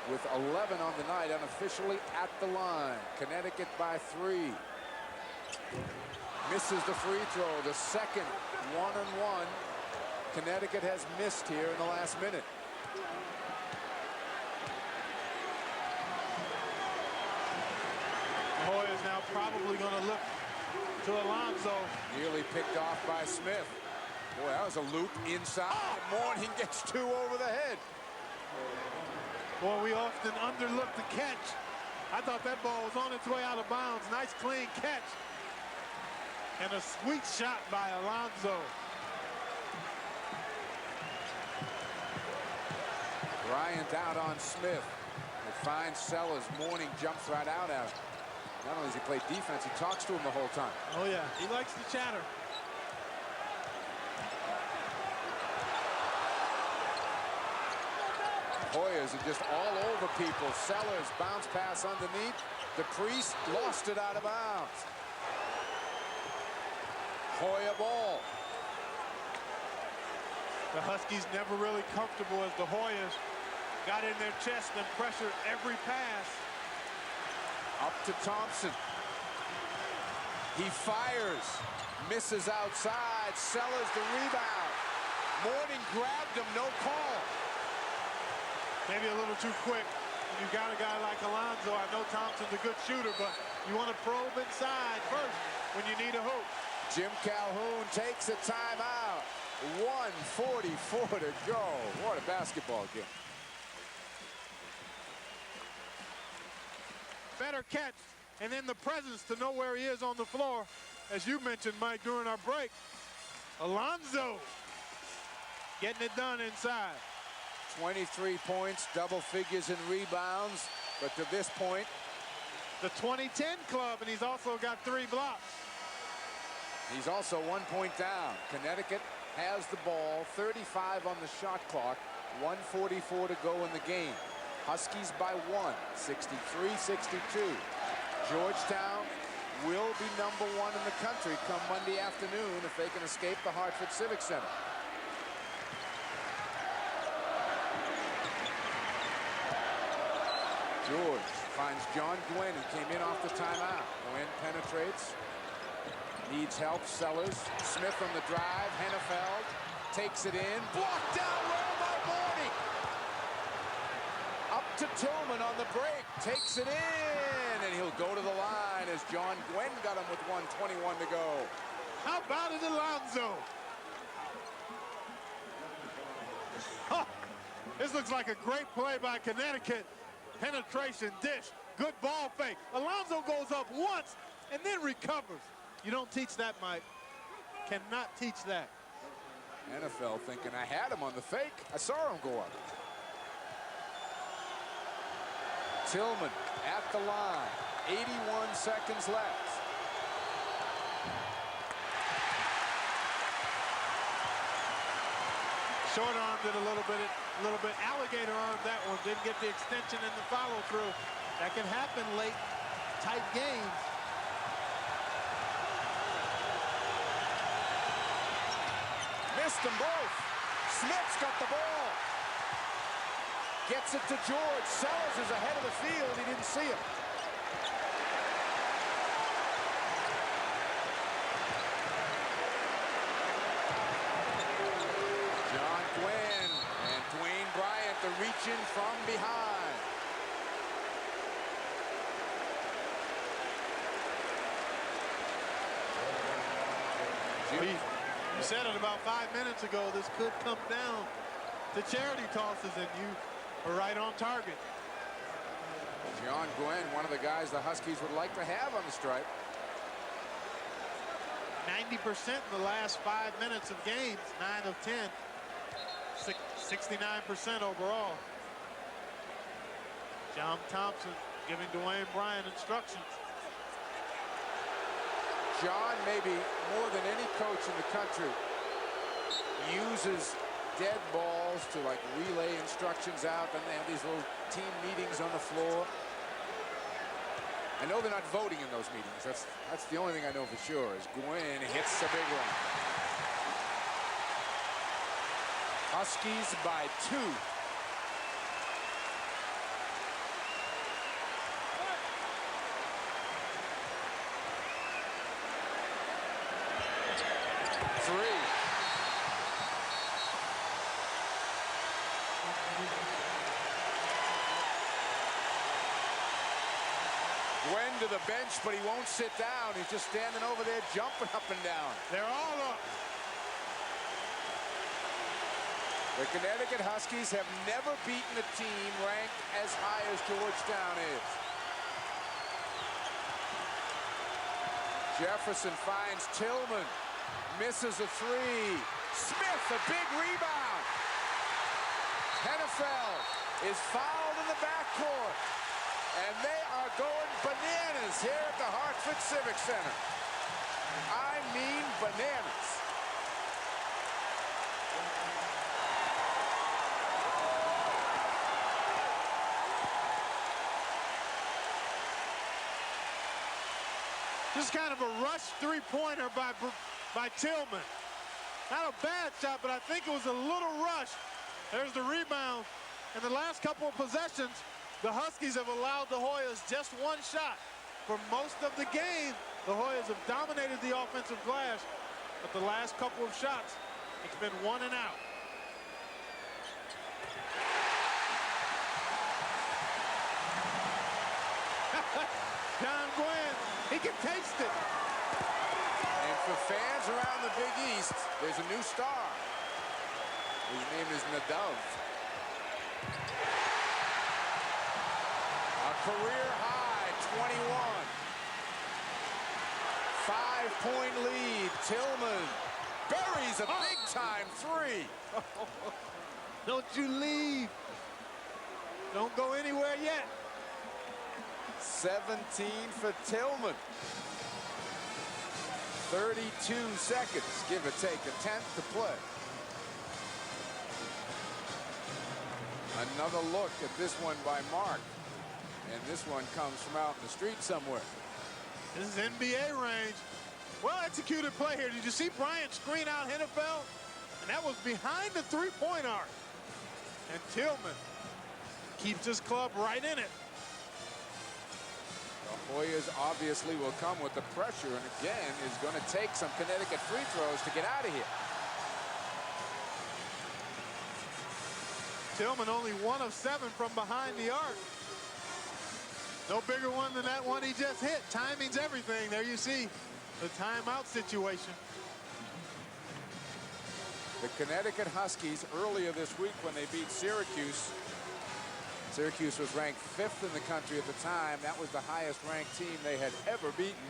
with 11 on the night, unofficially at the line. Connecticut by 3. Misses the free throw, the second 1-and-1 Connecticut has missed here in the last minute. Hoyer's now probably going to look to Alonzo. Nearly picked off by Smith. Boy, that was a loop inside. Mourning gets 2 over the head. Boy, we often underlook the catch. I thought that ball was on its way out of bounds. Nice clean catch. And a sweet shot by Alonzo. Bryant out on Smith. They find Sellers. Mourning jumps right out at him. Not only does he play defense, he talks to him the whole time. Oh, yeah. He likes to chatter. Hoyers are just all over people. Sellers, bounce pass underneath. DePriest lost it out of bounds. Hoyer ball. The Huskies never really comfortable as the Hoyers got in their chest and pressured every pass. Up to Thompson. He fires. Misses outside. Sellers the rebound. Mourning grabbed him. No call. Maybe a little too quick. When you got a guy like Alonzo, I know Thompson's a good shooter, but you want to probe inside first when you need a hoop. Jim Calhoun takes a timeout. 1:44 to go. What a basketball game. Better catch, and then the presence to know where he is on the floor. As you mentioned, Mike, during our break. Alonzo getting it done inside. 23 points, double figures in rebounds, but to this point, the 2010 club, and he's also got 3 blocks. He's also 1 point down. Connecticut has the ball, 35 on the shot clock, 1:44 to go in the game. Huskies by 1, 63-62. Georgetown will be #1 in the country come Monday afternoon if they can escape the Hartford Civic Center. George finds John Gwen, who came in off the timeout. Gwen penetrates. Needs help. Sellers. Smith on the drive. Hennefeld takes it in. Blocked down well by Mourning. Up to Tillman on the break. Takes it in. And he'll go to the line as John Gwen got him with 1:21 to go. How about it, Alonzo? Oh, this looks like a great play by Connecticut. Penetration, dish, good ball fake. Alonzo goes up once and then recovers. You don't teach that, Mike. Cannot teach that. NFL thinking I had him on the fake. I saw him go up. Tillman at the line. 81 seconds left. Short armed it a little bit. Alligator armed that one. Didn't get the extension and the follow through. That can happen late, tight games. Missed them both. Smith's got the ball. Gets it to George. Sellers is ahead of the field. He didn't see him. John Gwen and Dwayne Bryant, the reach-in from behind. You said it about 5 minutes ago. This could come down to charity tosses, and you are right on target. John Gwen, one of the guys the Huskies would like to have on the stripe. 90% in the last 5 minutes of games, 9 of 10. 69% overall. John Thompson giving Dwayne Bryant instructions. John, maybe more than any coach in the country, uses dead balls to like relay instructions out. Then they have these little team meetings on the floor. I know they're not voting in those meetings. That's the only thing I know for sure is Gwynn hits a big one. Huskies by 2. Gwen to the bench, but he won't sit down. He's just standing over there jumping up and down. They're all up. The Connecticut Huskies have never beaten a team ranked as high as Georgetown is. Jefferson finds Tillman, misses a 3. Smith, a big rebound. Hennefeld is fouled in the backcourt. And they are going bananas here at the Hartford Civic Center. I mean bananas. Just kind of a rush three-pointer by Tillman. Not a bad shot, but I think it was a little rush. There's the rebound. In the last couple of possessions, the Huskies have allowed the Hoyas just one shot. For most of the game, the Hoyas have dominated the offensive glass, but the last couple of shots, it's been 1 and out. John Gwynn, he can taste it. And for fans around the Big East, there's a new star. His name is Nadav. A career high, 21. 5-point lead. Tillman buries a big-time 3. Don't you leave. Don't go anywhere yet. 17 for Tillman. 32 seconds, give or take a 10th to play. Another look at this one by Mark. And this one comes from out in the street somewhere. This is NBA range. Well executed play here. Did you see Bryant screen out Hennefeld? And that was behind the three-point arc. And Tillman keeps his club right in it. The Hoyas obviously will come with the pressure and again is going to take some Connecticut free throws to get out of here. Tillman only 1 of 7 from behind the arc. No bigger one than that one he just hit. Timing's everything. There you see the timeout situation. The Connecticut Huskies earlier this week when they beat Syracuse. Syracuse was ranked 5th in the country at the time. That was the highest ranked team they had ever beaten.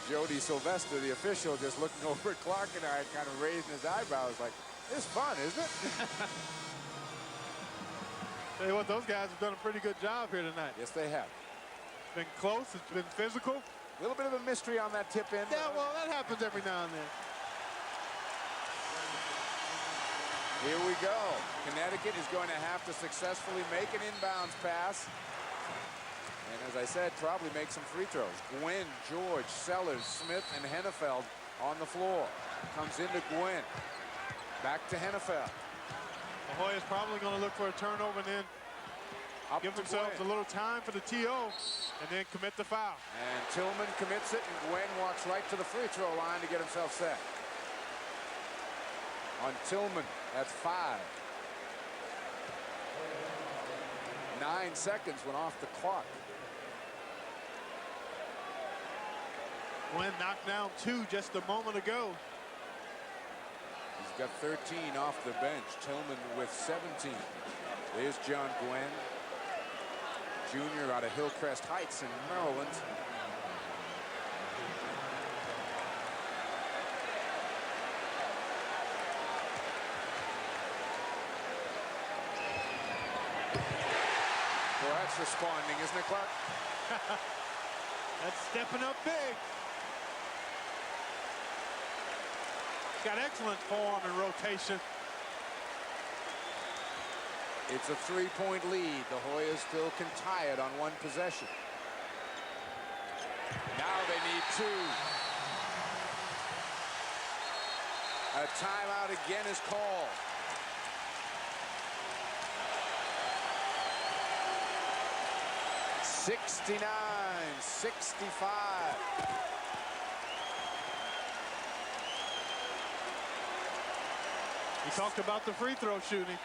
Jody Sylvester, the official, just looking over at Clark and I, kind of raising his eyebrows like, it's fun, isn't it? Tell you what, those guys have done a pretty good job here tonight. Yes, they have. It's been close. It's been physical. A little bit of a mystery on that tip in. Yeah, well, that happens every now and then. Here we go. Connecticut is going to have to successfully make an inbounds pass. And as I said, probably make some free throws. Gwynn, George, Sellers, Smith, and Hennefeld on the floor. Comes into Gwynn. Back to Hennefeld. The Hoyas probably going to look for a turnover and then give themselves a little time for the TO and then commit the foul. And Tillman commits it, and Gwynn walks right to the free throw line to get himself set. On Tillman, that's 5. 9 seconds went off the clock. Gwynn knocked down 2 just a moment ago. He's got 13 off the bench. Tillman with 17. There's John Gwynn, Jr. out of Hillcrest Heights in Maryland. Go ahead. that's responding, isn't it, Clark? That's stepping up big. He's got excellent form and rotation. It's a 3-point lead. The Hoyas still can tie it on one possession. Now they need 2. A timeout again is called. '69-65. We talked about the free throw shooting.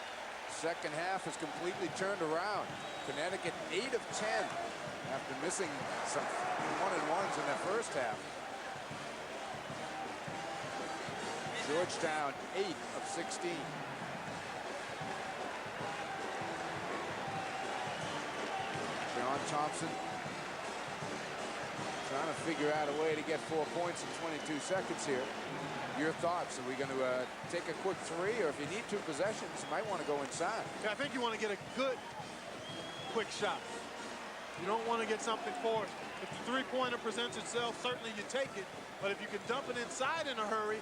Second half is completely turned around. Connecticut 8 of 10 after missing some 1-and-1s in their first half. Georgetown 8 of 16. John Thompson trying to figure out a way to get 4 points in 22 seconds here. Your thoughts? Are we going to take a quick 3, or if you need 2 possessions, you might want to go inside? Yeah, I think you want to get a good, quick shot. You don't want to get something forced. If the three-pointer presents itself, certainly you take it. But if you can dump it inside in a hurry,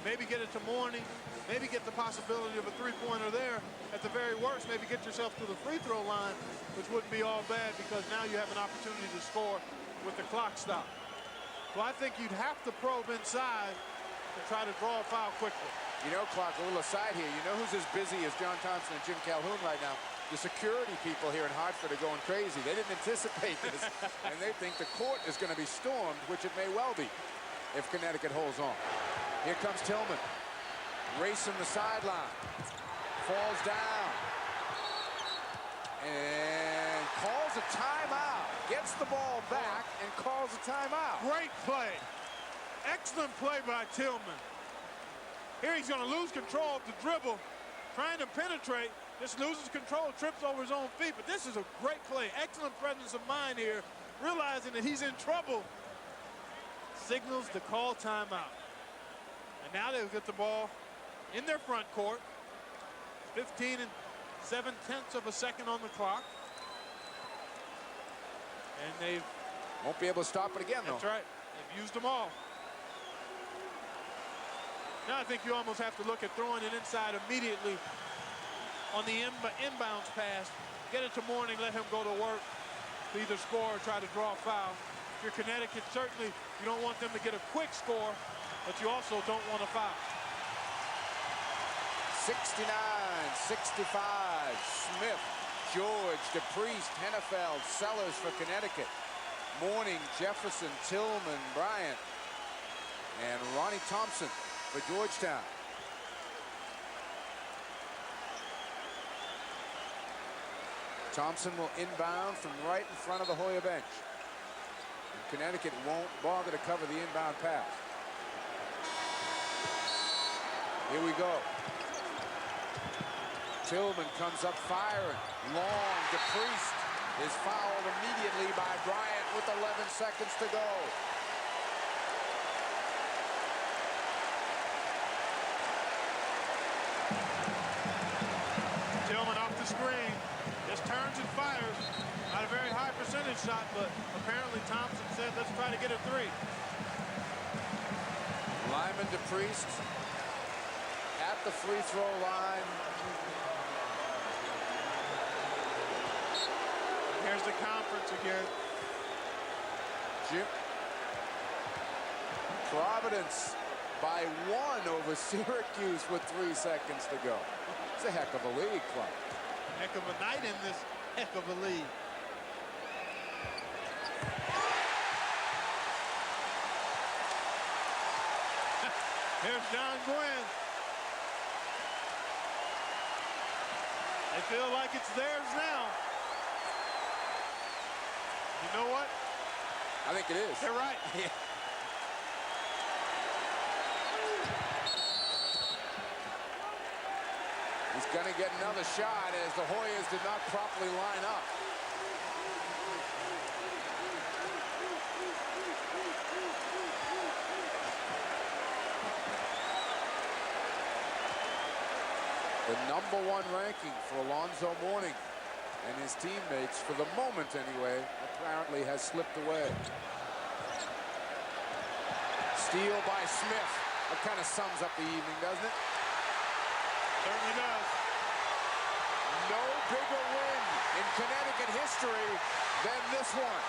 maybe get it to Mourning, maybe get the possibility of a three-pointer there. At the very worst, maybe get yourself to the free throw line, which wouldn't be all bad because now you have an opportunity to score with the clock stop. So I think you'd have to probe inside to try to draw a foul quickly. You know, Clark, a little aside here, you know who's as busy as John Thompson and Jim Calhoun right now? The security people here in Hartford are going crazy. They didn't anticipate this, and they think the court is going to be stormed, which it may well be if Connecticut holds on. Here comes Tillman, racing the sideline, falls down, and calls a timeout, gets the ball back, and calls a timeout. Great play. Excellent play by Tillman. Here he's going to lose control of the dribble, trying to penetrate, just loses control, trips over his own feet. But this is a great play. Excellent presence of mind here, realizing that he's in trouble. Signals to call timeout. And now they'll get the ball in their front court. 15 7/10 of a second on the clock. And they won't be able to stop it again, though. That's right. They've used them all. Now I think you almost have to look at throwing it inside immediately on the inbounds pass. Get it to Mourning, let him go to work to either score or try to draw a foul. If you're Connecticut, certainly you don't want them to get a quick score, but you also don't want a foul. 69-65. Smith, George, DePriest, Hennefeld, Sellers for Connecticut. Mourning, Jefferson, Tillman, Bryant, and Ronnie Thompson for Georgetown. Thompson will inbound from right in front of the Hoya bench. And Connecticut won't bother to cover the inbound pass. Here we go. Tillman comes up firing. Long, DePriest is fouled immediately by Bryant with 11 seconds to go. Tillman off the screen, just turns and fires. Not a very high percentage shot, but apparently Thompson said, let's try to get a 3. Lyman, DePriest at the free throw line. Here's the conference again. Jim. Providence by 1 over Syracuse with 3 seconds to go. It's a heck of a lead, Clark. Heck of a night in this heck of a lead. Here's John Gwynn. They feel like it's theirs now. You know what? I think it is. They're right. He's going to get another shot as the Hoyas did not properly line up. The #1 ranking for Alonzo Mourning And his teammates, for the moment anyway, apparently has slipped away. Steal by Smith. That kind of sums up the evening, doesn't it? Certainly does. No bigger win in Connecticut history than this one.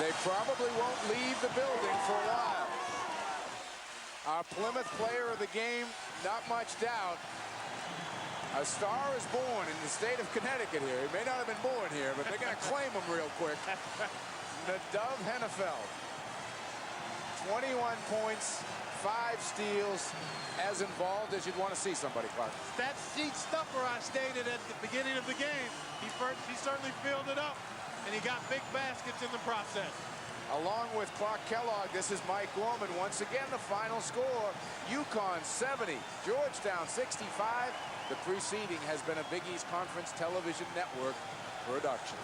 They probably won't leave the building for a while. Our Plymouth player of the game, not much doubt. A star is born in the state of Connecticut here. He may not have been born here, but they're going to claim him real quick. Nadav Hennefeld. 21 points, 5 steals, as involved as you'd want to see somebody, Clark. That sheet stuffer I stated at the beginning of the game, he certainly filled it up, and he got big baskets in the process. Along with Clark Kellogg, this is Mike Gorman. Once again, the final score, UConn 70, Georgetown 65. The preceding has been a Big East Conference Television Network production.